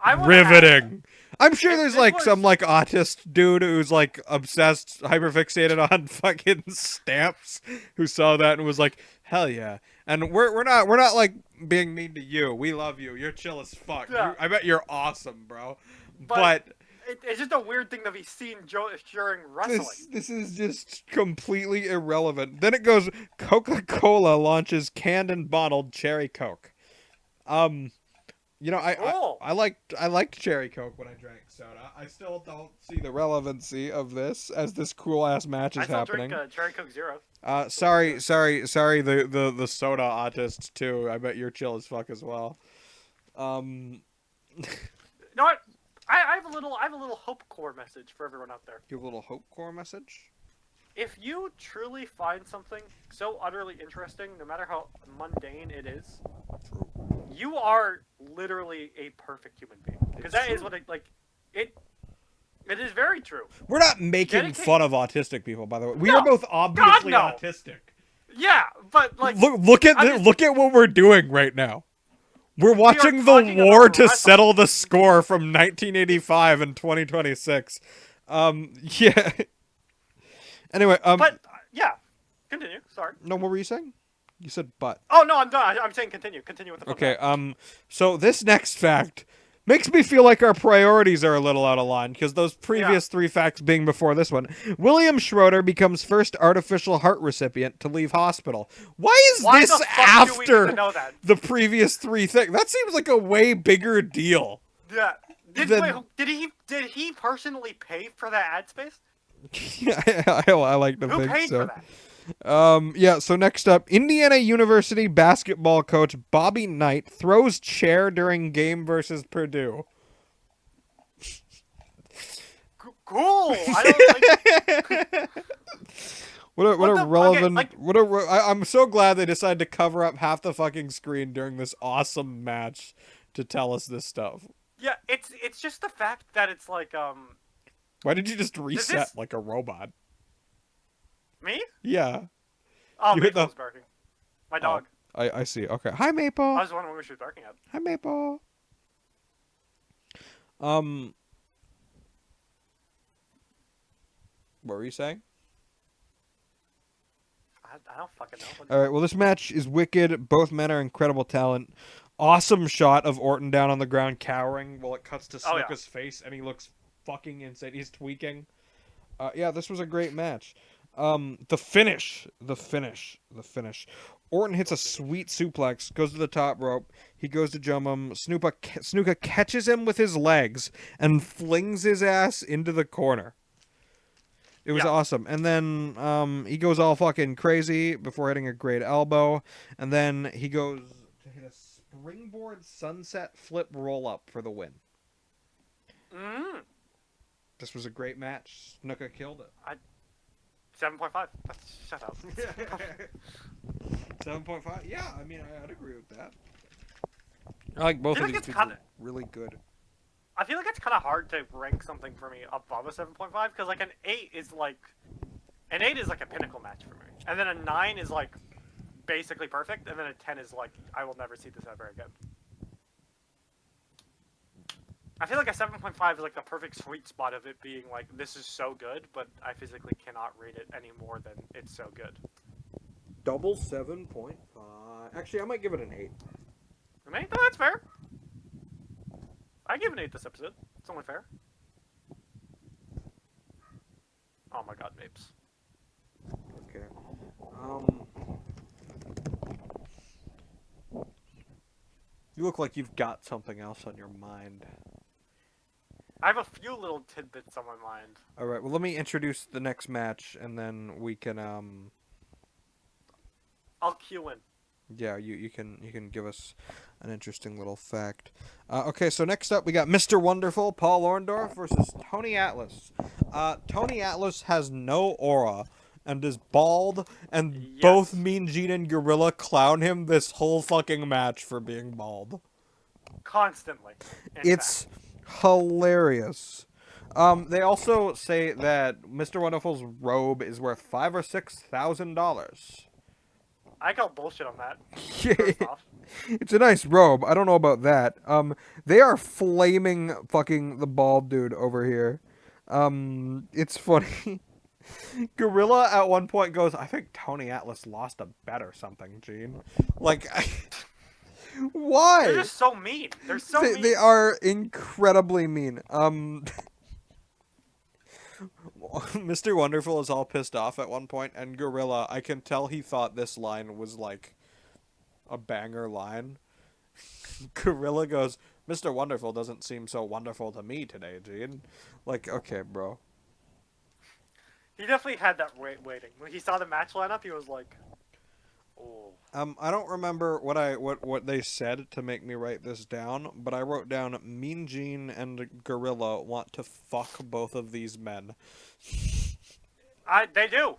Now, riveting. I'm sure there's like some like autist dude who's like obsessed, hyperfixated on fucking stamps, who saw that and was like, hell yeah. And we're not like being mean to you. We love you. You're chill as fuck. Yeah. I bet you're awesome, bro. But it's just a weird thing to be seen during wrestling. This is just completely irrelevant. Then it goes, Coca-Cola launches canned and bottled cherry Coke. You know, I liked cherry Coke when I drank soda. I still don't see the relevancy of this as this cool ass match is happening. I still drink cherry Coke Zero. Sorry, the soda autist too. I bet you're chill as fuck as well. You know what? I have a little hope core message for everyone out there. You have a little hope core message? If you truly find something so utterly interesting, no matter how mundane it is, you are literally a perfect human being. Because that is what it is very true. We're not making fun of autistic people, by the way. We are both obviously autistic. Yeah, but like look at what we're doing right now. We're watching the war to settle the score from 1985 and 2026. Yeah. Anyway, But yeah, continue. Sorry. no, what were you saying? You said but. Oh no, I'm done. I'm saying continue. Continue with the fun Okay, fact. so this next fact makes me feel like our priorities are a little out of line, because those Yeah. previous 3 facts being before this one. William Schroeder becomes first artificial heart recipient to leave hospital. Why is Why this the fuck do we need to after know that? the previous 3 things? That seems like a way bigger deal. Yeah. Then- Did he personally pay for that ad space? I like to Who think paid so. for that? Yeah, so next up, Indiana University basketball coach Bobby Knight throws chair during game versus Purdue. Cool. I don't like. What a What the- okay, relevant like- I'm so glad they decided to cover up half the fucking screen during this awesome match to tell us this stuff. Yeah, it's just the fact that it's like Why did you just reset this- like a robot? me. Yeah. Oh, You hit Maple's the- barking. My dog. I see. Okay. Hi Maple. I was wondering what she was barking at. Hi Maple. What were you saying? I don't fucking know. All right. Well, this match is wicked. Both men are incredible talent. Awesome shot of Orton down on the ground cowering while it cuts to Oh, yeah. Snuka's face, and he looks fucking insane. He's tweaking. Yeah, this was a great match. The finish. Orton hits a sweet suplex, goes to the top rope. He goes to jump him. Snuka catches him with his legs and flings his ass into the corner. It was Yeah. awesome. And then he goes all fucking crazy before hitting a great elbow. And then he goes to hit a springboard sunset flip roll up for the win. Mm. This was a great match. Snuka killed it. 7.5. Shut up. 7.5? Yeah, I mean, I'd agree with that. I like both I feel of like these it's people. kinda- Really good. I feel like it's kind of hard to rank something for me above a 7.5 because like an 8 is like a pinnacle match for me, and then a 9 is like basically perfect, and then a 10 is like I will never see this ever again. I feel like a 7.5 is like the perfect sweet spot of it being like this is so good, but I physically cannot rate it any more than it's so good. Double 7.5. Actually, I might give it an 8. An 8? No, that's fair. I give an 8 this episode. It's only fair. Oh my god, Mapes. Okay. You look like you've got something else on your mind. I have a few little tidbits on my mind. All right. Well, let me introduce the next match, and then we can I'll cue in. Yeah, you can give us an interesting little fact. Okay, so next up we got Mr. Wonderful, Paul Orndorff versus Tony Atlas. Tony Atlas has no aura and is bald, and Yes. both Mean Gene and Gorilla clown him this whole fucking match for being bald. Constantly. in It's fact. hilarious. They also say that Mr. Wonderful's robe is worth $5,000 or $6,000. I call bullshit on that. First off. It's a nice robe. I don't know about that. They are flaming fucking the bald dude over here. It's funny. Gorilla at one point goes, "I think Tony Atlas lost a bet or something, Gene." Like, why? They're just so mean. They're so mean. They are incredibly mean. Mr. Wonderful is all pissed off at one point, and Gorilla, I can tell he thought this line was like a banger line. Gorilla goes, "Mr. Wonderful doesn't seem so wonderful to me today, Gene." Like, okay, bro. He definitely had that waiting. When he saw the match lineup, he was like, "Oh." I don't remember what they said to make me write this down, but I wrote down Mean Gene and Gorilla want to fuck both of these men. They do.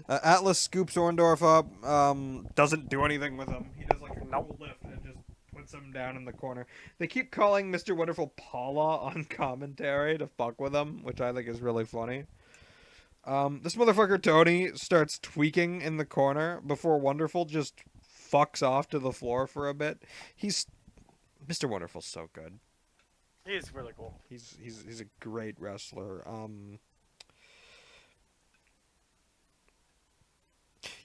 Atlas scoops Orndorff up, doesn't do anything with him. He does like a Nope. cool lift and just puts him down in the corner. They keep calling Mr. Wonderful Paula on commentary to fuck with him, which I think is really funny. This motherfucker Tony starts tweaking in the corner before Wonderful just fucks off to the floor for a bit. Mr. Wonderful's so good. He's really cool. He's a great wrestler.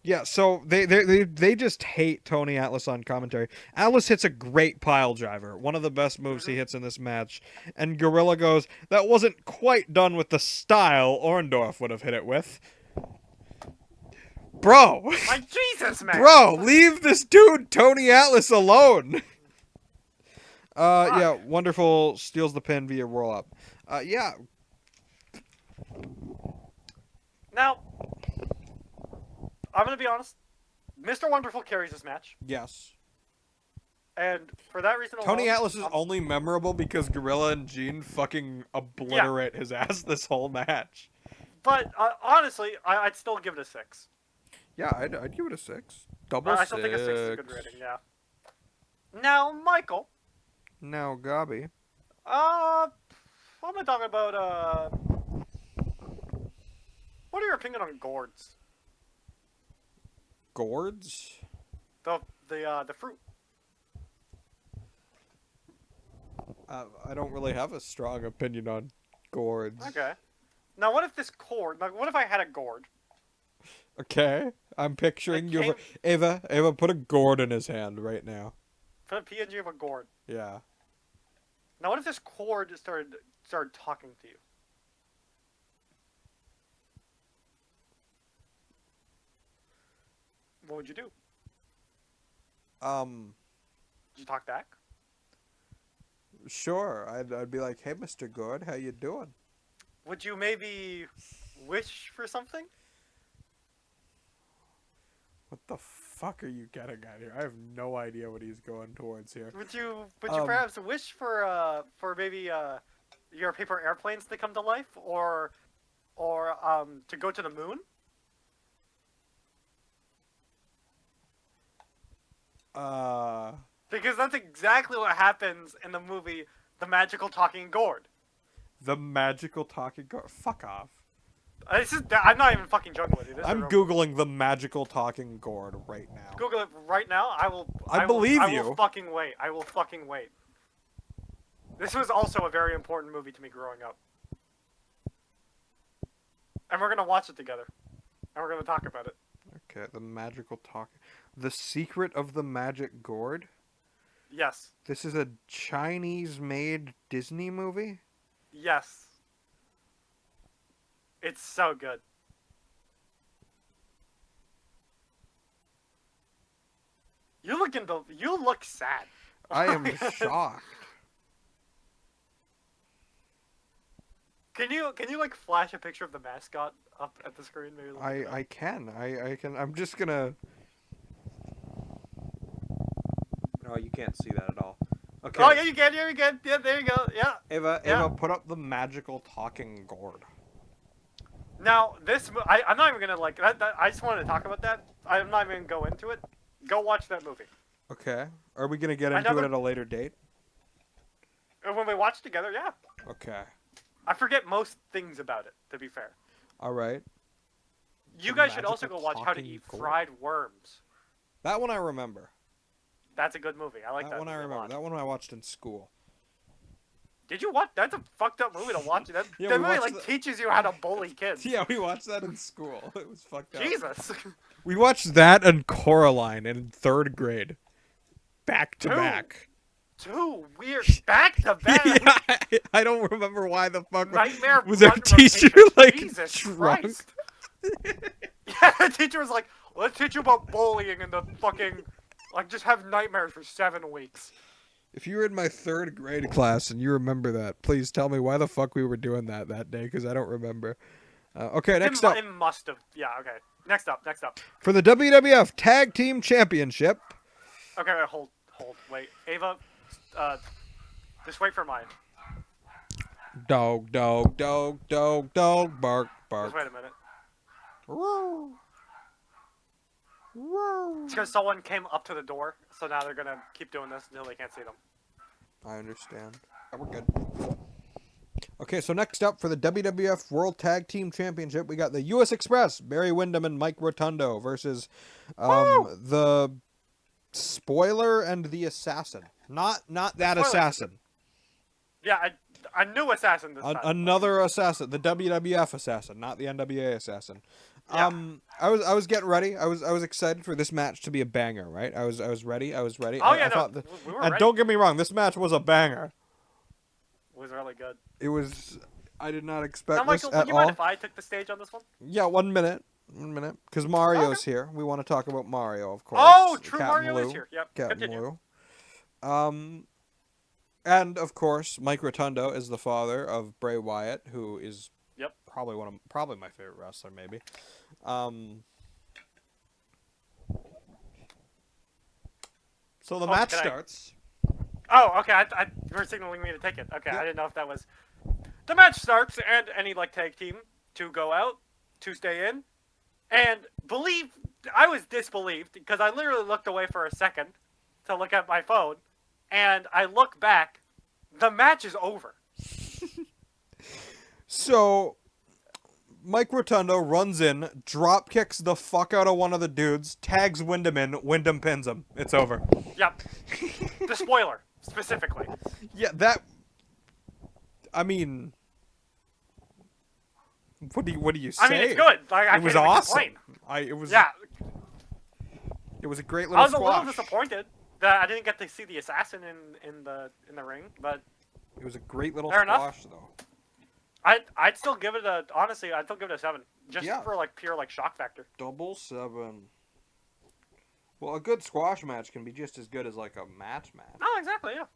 Yeah, so they just hate Tony Atlas on commentary. Atlas hits a great pile driver, one of the best moves he hits in this match, and Gorilla goes, "That wasn't quite done with the style Orndorff would have hit it with." Bro, My Jesus, man. bro, leave this dude Tony Atlas alone. Yeah, Wonderful steals the pin via roll up. Yeah. Now, I'm gonna be honest. Mr. Wonderful carries this match, Yes. and for that reason alone, Tony Atlas is only memorable because Gorilla and Gene fucking obliterate his ass this whole match. But honestly, I'd still give it a 6. Yeah, I'd give it a 6. Double I 6. still think a 6 is a good rating. Yeah. Now, Michael. Now, Gobby. What am I talking about? What are your opinion on gourds? Gords? The fruit. I don't really have a strong opinion on gourds. Okay. Now, what if this gourd? Like, what if I had a gourd? Okay, I'm picturing It you. came- Ava, put a gourd in his hand right now. Put a PNG of a gourd. Yeah. Now, what if this gourd started talking to you? What would you do? Did you talk back? Sure. I'd be like, "Hey, Mr. Gourd, how you doing?" Would you maybe wish for something? What the fuck are you getting at here? I have no idea what he's going towards here. Would you perhaps wish for maybe your paper airplanes to come to life, or to go to the moon? Because that's exactly what happens in the movie The Magical Talking Gourd. The Magical Talking Gourd. Fuck off. I'm not even fucking joking with you. This is I'm real. googling the Magical Talking Gourd right now. Google it right now. I believe I you. will fucking wait. I will fucking wait. This was also a very important movie to me growing up. And we're gonna watch it together. And we're gonna talk about it. Okay, the Magical Talking... The Secret of the Magic Gourd? Yes. This is a Chinese-made Disney movie? Yes. It's so good. You look sad. I am shocked. Can you like flash a picture of the mascot up at the screen? Maybe I can. I can. I'm just gonna... Oh, you can't see that at all. Okay. Oh yeah, you can. Yeah, you can. Yeah, there you go. Yeah. Ava, put up the Magical Talking Gourd. Now I'm not even gonna like. I just wanted to talk about that. I'm not even gonna go into it. Go watch that movie. Okay. Are we gonna get into it at a later date? When we watch together, yeah. Okay. I forget most things about it. To be fair. All right. You The guys should also Magical go watch How to Talking Eat Gourd. Fried Worms. That one I remember. That's a good movie. I like that one I movie a remember. lot. That one I watched in school. Did you watch? That's a fucked up movie to watch. That, Yeah, that we movie watched like teaches you how to bully kids. Yeah, we watched that in school. It was fucked up. Jesus. We watched that and Coraline in 3rd grade. Back to Two. back. Two weird back to back. Yeah, I don't remember why the fuck Nightmare was our Run teacher Rotation. like Jesus drunk. Christ. Yeah, the teacher was like, "Let's teach you about bullying and the fucking like just have nightmares for 7 weeks." If you were in my 3rd grade class and you remember that, please tell me why the fuck we were doing that day, because I don't remember. Okay, next up. It must have. Yeah. Okay. Next up. For the WWF Tag Team Championship. Okay. Wait, hold. Wait, Ava. Just wait for mine. Dog, bark, bark. Just wait a minute. Woo. Woo. It's because someone came up to the door, so now they're gonna keep doing this until they can't see them. I understand. We're good. Okay, so next up for the WWF World Tag Team Championship, we got the U.S. Express, Barry Windham and Mike Rotundo versus the Spoiler and the Assassin. Not that Spoiler. assassin. Yeah, A new assassin this time. Another assassin, the WWF assassin, not the NWA assassin. Yeah. I was getting ready. I was excited for this match to be a banger, right? I was ready. Oh, I thought we were and ready. don't get me wrong, this match was a banger. It was really good. It was. I did not expect Now, this Michael, at would you all. mind if I took the stage on this one? Yeah, 1 minute, because Mario's here. We want to talk about Mario, of course. Oh, true, Captain Mario Lou. is here. Yep, Captain continue. Lou. And of course, Mike Rotundo is the father of Bray Wyatt, who is probably my favorite wrestler, maybe. So the match starts. Oh, okay. You were signaling me to take it. Okay, Yep. I didn't know if that was. The match starts, and any tag team to go out, to stay in, and I was disbelieved because I literally looked away for a second to look at my phone, and I look back, the match is over. So, Mike Rotundo runs in, drop kicks the fuck out of one of the dudes, tags Wyndham in, Wyndham pins him. It's over. Yep. The spoiler, specifically. Yeah, that. I mean, what do you say? I mean, it's good. I it was can't even awesome. complain. It was. Yeah. It was a great little. I was squash. a little disappointed that I didn't get to see the assassin in the ring, but it was a great little fair squash, enough. though. I'd still give it honestly, I'd still give it a 7, just for pure shock factor. 7. Well, a good squash match can be just as good as a match. Oh, exactly, yeah.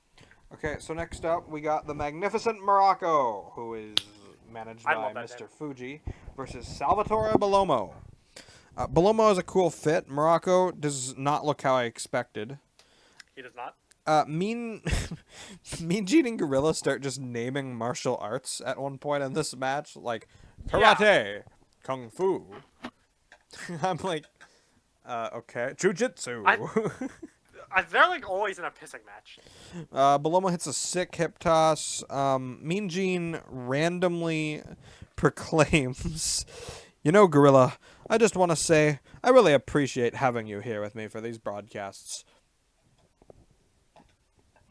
Okay, so next up we got the Magnificent Morocco, who is managed by Mr. Fuji, versus Salvatore Bellomo. Bellomo is a cool fit. Morocco does not look how I expected. He does not. Mean Gene and Gorilla start just naming martial arts at one point in this match, like karate, kung fu. I'm like, okay, jujitsu. They're always in a pissing match. Bellomo hits a sick hip toss. Mean Gene randomly proclaims, "You know, Gorilla, I just want to say I really appreciate having you here with me for these broadcasts."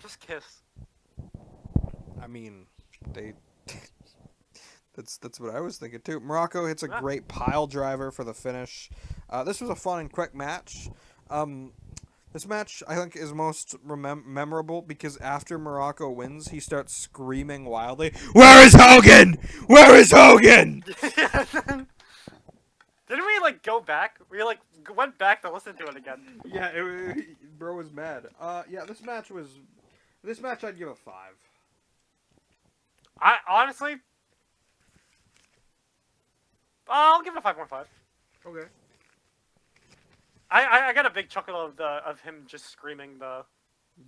Just kiss. I mean, they. That's what I was thinking too. Morocco hits a great pile driver for the finish. This was a fun and quick match. This match I think is most memorable because after Morocco wins, he starts screaming wildly, "Where is Hogan? Where is Hogan?" Didn't we go back? We went back to listen to it again. Yeah, bro was mad. Yeah, this match I'd give a 5. I honestly, I'll give it a 5.5. Okay. I got a big chuckle of him just screaming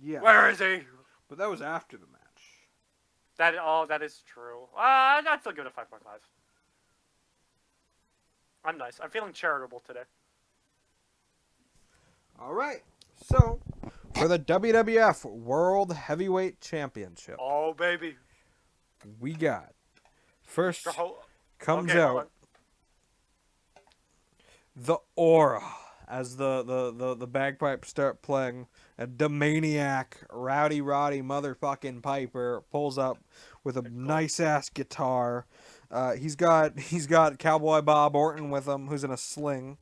Yeah. "Where is he?" But that was after the match. That is true. I'd still give it a 5.5. I'm nice. I'm feeling charitable today. All right. So, for the WWF World Heavyweight Championship. Oh, baby. We got first comes okay, out the Aura as the bagpipes start playing. A demaniac Roddy motherfucking Piper pulls up with a nice ass guitar. He's got Cowboy Bob Orton with him, who's in a sling.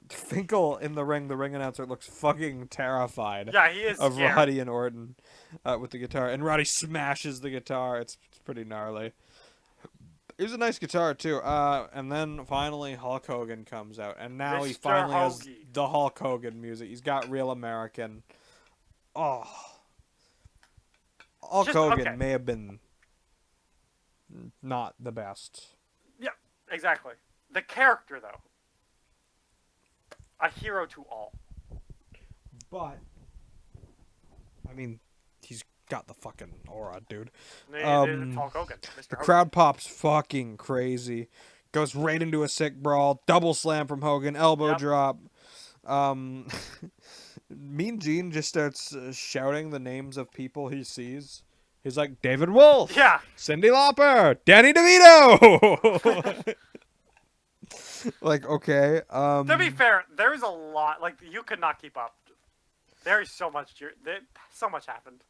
Finkel in the ring announcer looks fucking terrified. Yeah, he is of scared. Roddy and Orton with the guitar, and Roddy smashes the guitar. It's pretty gnarly. It was a nice guitar too. And then finally Hulk Hogan comes out, and now he finally has the Hulk Hogan music. He's got Real American. Oh, Hulk Hogan may have been not the best. Yeah, exactly. The character though. A hero to all. But, I mean, he's got the fucking aura, dude. Hulk Hogan. The crowd pops fucking crazy. Goes right into a sick brawl. Double slam from Hogan. Elbow drop. Mean Gene just starts shouting the names of people he sees. He's like, David Wolf. Yeah. Cyndi Lauper. Danny DeVito. Okay. To be fair, there is a lot. You could not keep up. There is so much. So much happened.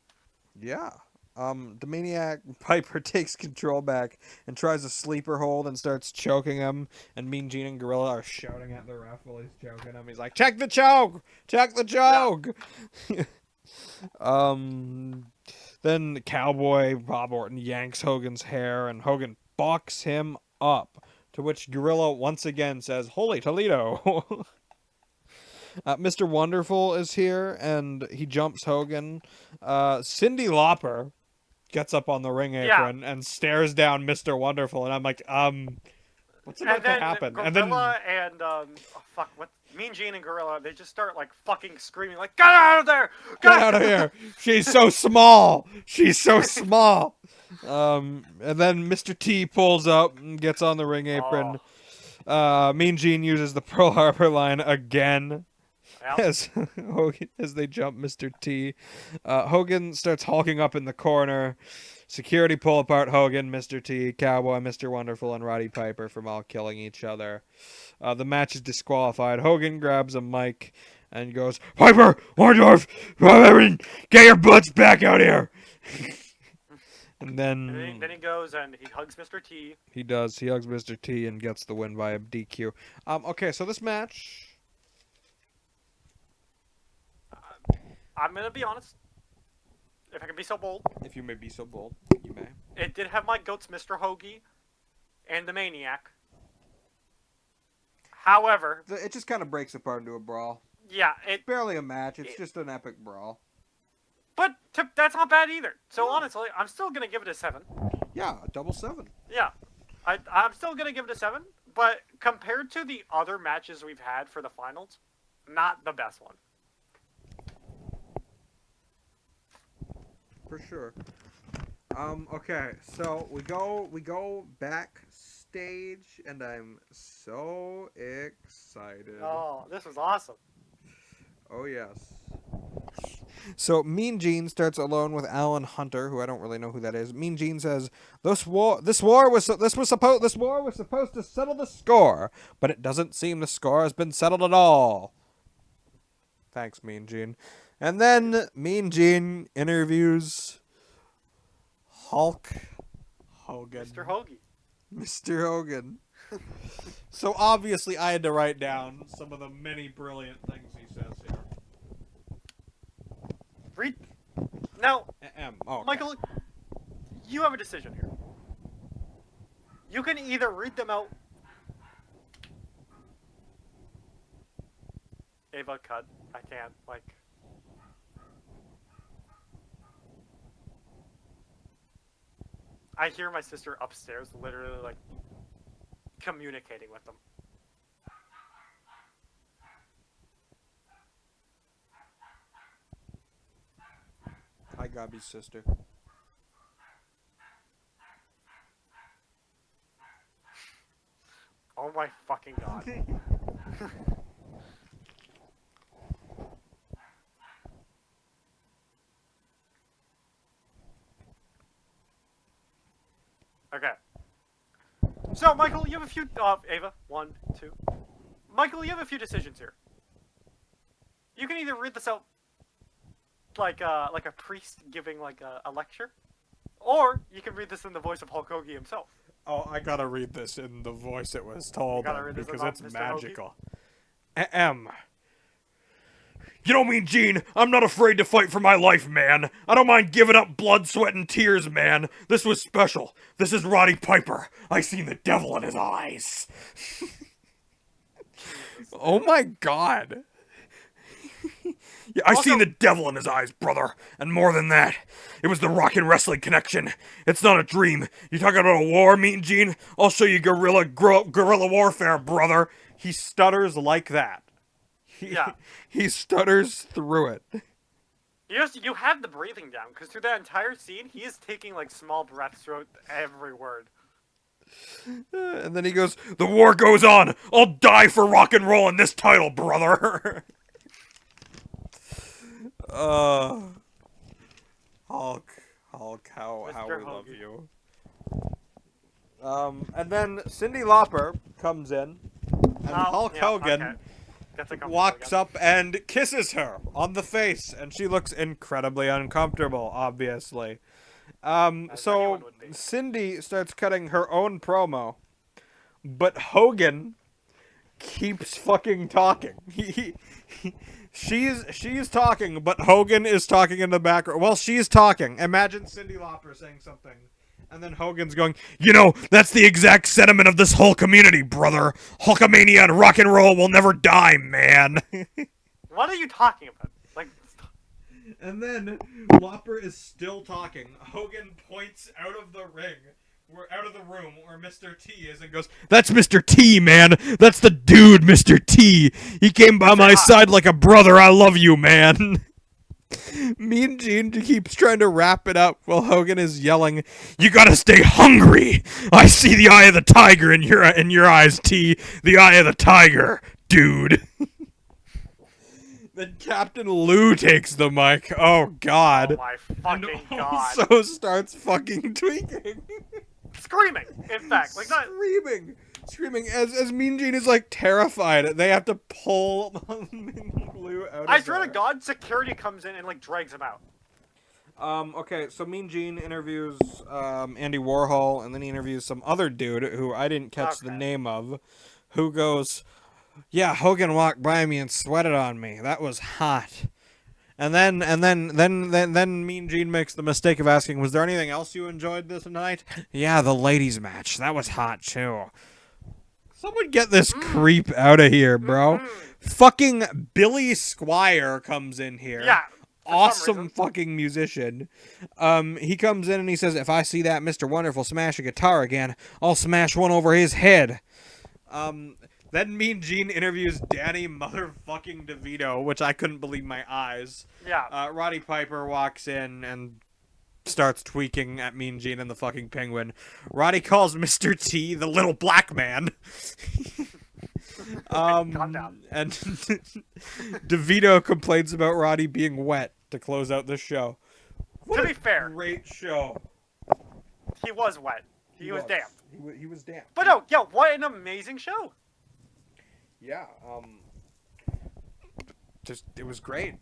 Yeah. The maniac Piper takes control back and tries a sleeper hold and starts choking him. And Mean Gene and Gorilla are shouting at the ref while he's choking him. He's like, "Check the choke! Check the choke!" Yeah. Then Cowboy Bob Orton yanks Hogan's hair and Hogan bucks him up. To which Gorilla once again says, "Holy Toledo!" Mr. Wonderful is here and he jumps Hogan. Cyndi Lauper gets up on the ring apron and stares down Mr. Wonderful, and I'm like, what's about to happen? Gorilla and Mean Gene and Gorilla, they just start like fucking screaming, like, "Get out of there! Get out of here! She's so small! She's so small!" And then Mr. T pulls up and gets on the ring apron. Mean Gene uses the Pearl Harbor line again. Yep. As they jump Mr. T. Hogan starts hulking up in the corner. Security pull apart Hogan, Mr. T, Cowboy, Mr. Wonderful, and Roddy Piper from all killing each other. The match is disqualified. Hogan grabs a mic and goes, "Piper, Wardorf, get your butts back out here!" And then he goes and he hugs Mr. T. He does. He hugs Mr. T and gets the win by a DQ. Okay, so this match... I'm going to be honest. If I can be so bold. If you may be so bold, you may. It did have my goats, Mr. Hoagie and the Maniac. However... It just kind of breaks apart into a brawl. Yeah. It's barely a match. It's just an epic brawl. But that's not bad either. So honestly, I'm still going to give it a 7. Yeah, a double 7. Yeah. I'm still going to give it a 7. But compared to the other matches we've had for the finals, not the best one. For sure. Okay, so we go backstage, and I'm so excited. Oh, this was awesome. Oh yes. So Mean Gene starts alone with Alan Hunter, who I don't really know who that is. Mean Gene says, This war was supposed to settle the score, but it doesn't seem the score has been settled at all." Thanks, Mean Gene. And then Mean Gene interviews Hulk Hogan. Mr. Hoagie. Mr. Hogan. So obviously I had to write down some of the many brilliant things he says here. Read. Now, okay. Michael, you have a decision here. You can either read them out. Ava, cut. I can't, I hear my sister upstairs literally, communicating with them. Hi, Gobby's sister. Oh my fucking god. Okay. So, Michael, you have a few... Ava, 1, 2. Michael, you have a few decisions here. You can either read this out like a priest giving, a lecture, or you can read this in the voice of Hulk Hogan himself. Oh, I gotta read this in the voice it was told because it's Mr. magical. You know, Mean Gene, I'm not afraid to fight for my life, man. I don't mind giving up blood, sweat, and tears, man. This was special. This is Roddy Piper. I seen the devil in his eyes. Oh my god. Yeah, I seen the devil in his eyes, brother. And more than that, it was the rock and wrestling connection. It's not a dream. You talking about a war, Mean Gene? I'll show you guerrilla warfare, brother. He stutters like that. He stutters through it. You have the breathing down, because through that entire scene, he is taking, small breaths throughout every word. And then he goes, "The war goes on! I'll die for rock and roll in this title, brother!" Hulk, how we love you. And then Cyndi Lauper comes in, and Hulk Hogan walks up and kisses her on the face, and she looks incredibly uncomfortable, obviously. As So anyone would be. Cindy starts cutting her own promo, but Hogan keeps fucking talking. She's talking, but Hogan is talking in the background. Well, she's talking. Imagine Cyndi Lauper saying something, and then Hogan's going, "You know, that's the exact sentiment of this whole community, brother. Hulkamania and rock and roll will never die, man." What are you talking about? Like, And then Lauper is still talking. Hogan points out of the ring. We're out of the room where Mr. T is and goes, "That's Mr. T, man. That's the dude, Mr. T. He came by my side like a brother. I love you, man." Mean Gene keeps trying to wrap it up while Hogan is yelling, "You gotta stay hungry. I see the eye of the tiger in your eyes, T. The eye of the tiger, dude." Then Captain Lou takes the mic. Oh, God. oh my fucking god. Also starts fucking tweaking. Screaming, in fact. Like, not. Screaming as Mean Gene is like terrified. They have to pull Lou out. I swear to God, security comes in and like drags him out. Okay, so Mean Gene interviews Andy Warhol, and then he interviews some other dude who I didn't catch the name of, who goes, "Yeah, Hogan walked by me and sweated on me. That was hot." And then Mean Gene makes the mistake of asking, "Was there anything else you enjoyed this night?" "Yeah, the ladies' match. That was hot too." Someone get this creep out of here, bro. Fucking Billy Squire comes in here. Yeah. Awesome fucking musician. He comes in and he says, "If I see that Mr. Wonderful smash a guitar again, I'll smash one over his head." Then Mean Gene interviews Danny motherfucking DeVito, which I couldn't believe my eyes. Yeah. Roddy Piper walks in and starts tweaking at Mean Gene and the fucking Penguin. Roddy calls Mr. T the little black man. Calm down. And DeVito complains about Roddy being wet to close out this show. To be fair, Great show. he was wet. He was damp. He was damp. But no, yeah, what an amazing show. Yeah, just it was great.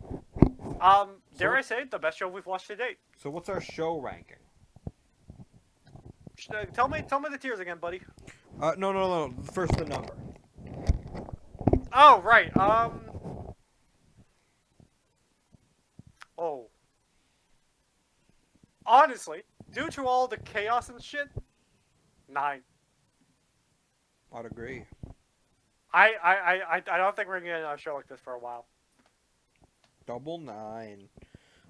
Dare I say, the best show we've watched to date. So what's our show ranking? Tell me the tiers again, buddy. No. First the number. Oh, right. Oh. Honestly, due to all the chaos and shit, 9. I'd agree. I don't think we're gonna get a show like this for a while. Double 9.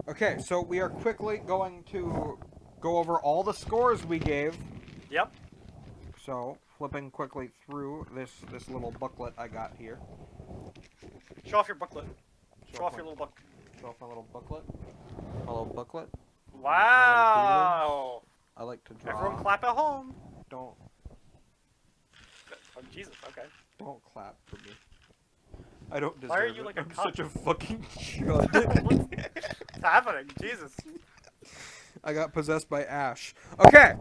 Okay, so we are quickly going to go over all the scores we gave. Yep. So, flipping quickly through this little booklet I got here. Show off your booklet. Show off your little book. Show off my little booklet. My little booklet. Wow. I like to draw. Everyone clap at home. Don't Oh, Jesus, okay. clap for me. I don't deserve Why are you it. like a I'm cunt? such a fucking chud. What's happening? Jesus. I got possessed by Ash. Okay,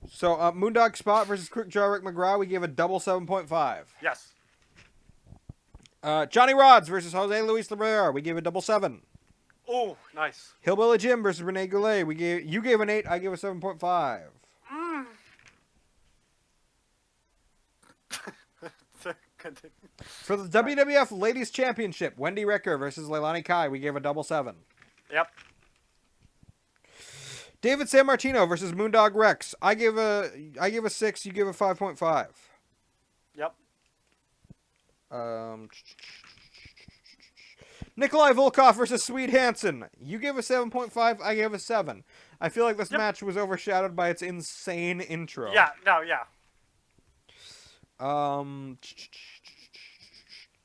so Moondog Spot versus Quick Draw Rick McGraw, we gave a double 7.5. Yes. Johnny Rods versus Jose Luis Rivera, we gave a double 7. Oh, nice. Hillbilly Jim versus Rene Goulet, you gave an 8, I gave a 7.5. Continue. For the WWF Ladies Championship, Wendy Ricker versus Leilani Kai, we gave a double 7. Yep. David Sammartino versus Moondog Rex, I gave a 6, you gave a 5.5. Yep. Nikolai Volkov versus Swede Hansen, you gave a 7.5, I gave a 7. I feel like this match was overshadowed by its insane intro. Yeah, no, yeah.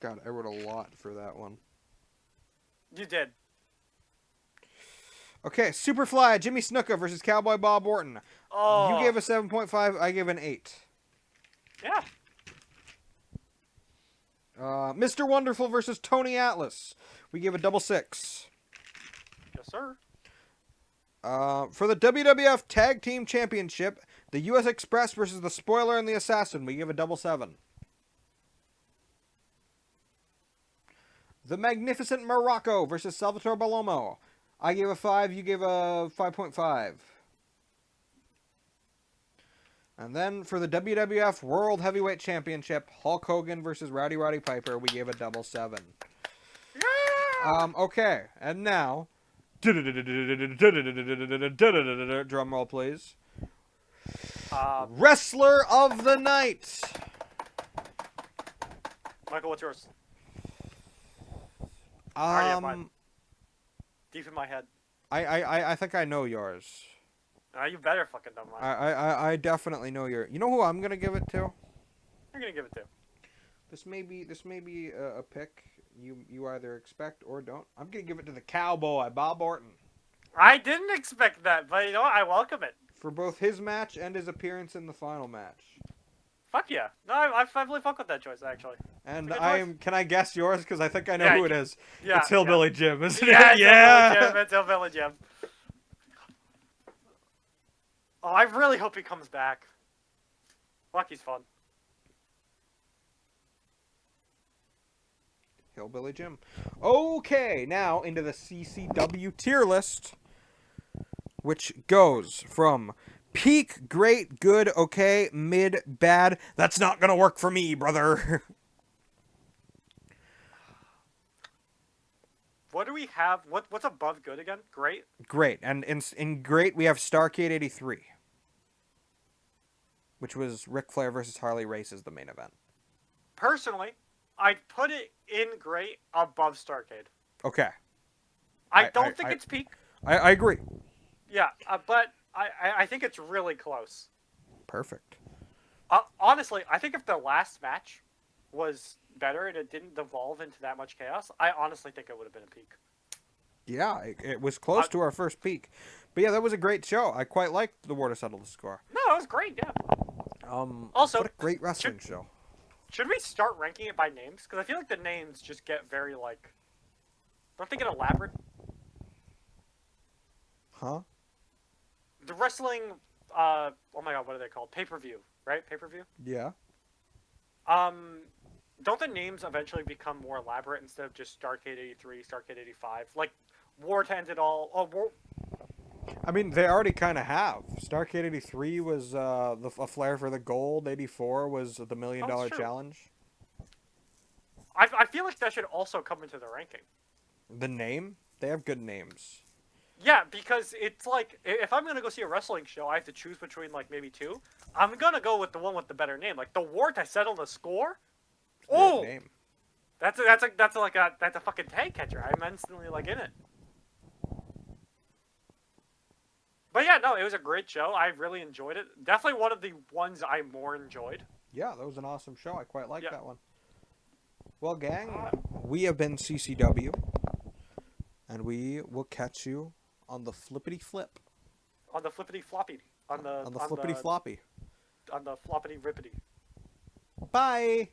God, I wrote a lot for that one. You did. Okay, Superfly, Jimmy Snuka versus Cowboy Bob Orton. Oh. You gave a 7.5, I gave an 8. Yeah. Mr. Wonderful versus Tony Atlas. We gave a double 6. Yes, sir. For the WWF Tag Team Championship, the U.S. Express versus the Spoiler and the Assassin, we gave a double 7. The Magnificent Morocco versus Salvatore Balomo. I gave a 5, you gave a 5.5. And then for the WWF World Heavyweight Championship, Hulk Hogan versus Rowdy Roddy Piper, we gave a double 7. Yeah! Okay, and now, drum roll please. Wrestler of the Night. Michael, what's yours? I already have mine. Deep in my head. I think I know yours. You better fucking know mine. I definitely know your. You know who I'm gonna give it to? You're gonna give it to. This may be a pick you either expect or don't. I'm gonna give it to the Cowboy, Bob Orton. I didn't expect that, but you know what? I welcome it. For both his match and his appearance in the final match. Fuck yeah. No, I really fuck with that choice, actually. And can I guess yours? Because I think I know who it is. Yeah, it's Hillbilly Jim, isn't yeah, it? Yeah. It's Hillbilly Jim. Oh, I really hope he comes back. Fuck, he's fun. Hillbilly Jim. Okay, now into the CCW tier list, which goes from peak, great, good, okay, mid, bad. That's not gonna work for me, brother. What do we have? What's above good again? Great? Great. And in great, we have Starrcade 83. Which was Ric Flair versus Harley Race as the main event. Personally, I'd put it in great above Starrcade. Okay. I don't think it's peak. I agree. Yeah, but I think it's really close. Perfect. Honestly, I think if the last match was better and it didn't devolve into that much chaos, I honestly think it would have been a peak. Yeah, it was close to our first peak. But yeah, that was a great show. I quite liked the War to Settle the Score. No, it was great, yeah. Also, what a great wrestling show. Should we start ranking it by names? Because I feel like the names just get very, like... Don't they get elaborate? Huh? The wrestling... oh my god, what are they called? Pay-per-view, right? Pay-per-view? Yeah. Don't the names eventually become more elaborate instead of just Starrcade 83, Starrcade 85? Like, War to End It All... Oh, War... I mean, they already kind of have. Starrcade 83 was a Flair for the Gold. 84 was the $1 Million Challenge. I feel like that should also come into the ranking. The name? They have good names. Yeah, because it's like, if I'm going to go see a wrestling show, I have to choose between, like, maybe two. I'm going to go with the one with the better name. Like, the War to Settle the Score? Oh! Name. That's a fucking tag catcher. I'm instantly, like, in it. But yeah, no, it was a great show. I really enjoyed it. Definitely one of the ones I more enjoyed. Yeah, that was an awesome show. I quite liked that one. Well, gang, we have been CCW, and we will catch you on the flippity flip. On the flippity floppy. On the flippity floppy. On the floppity rippity. Bye.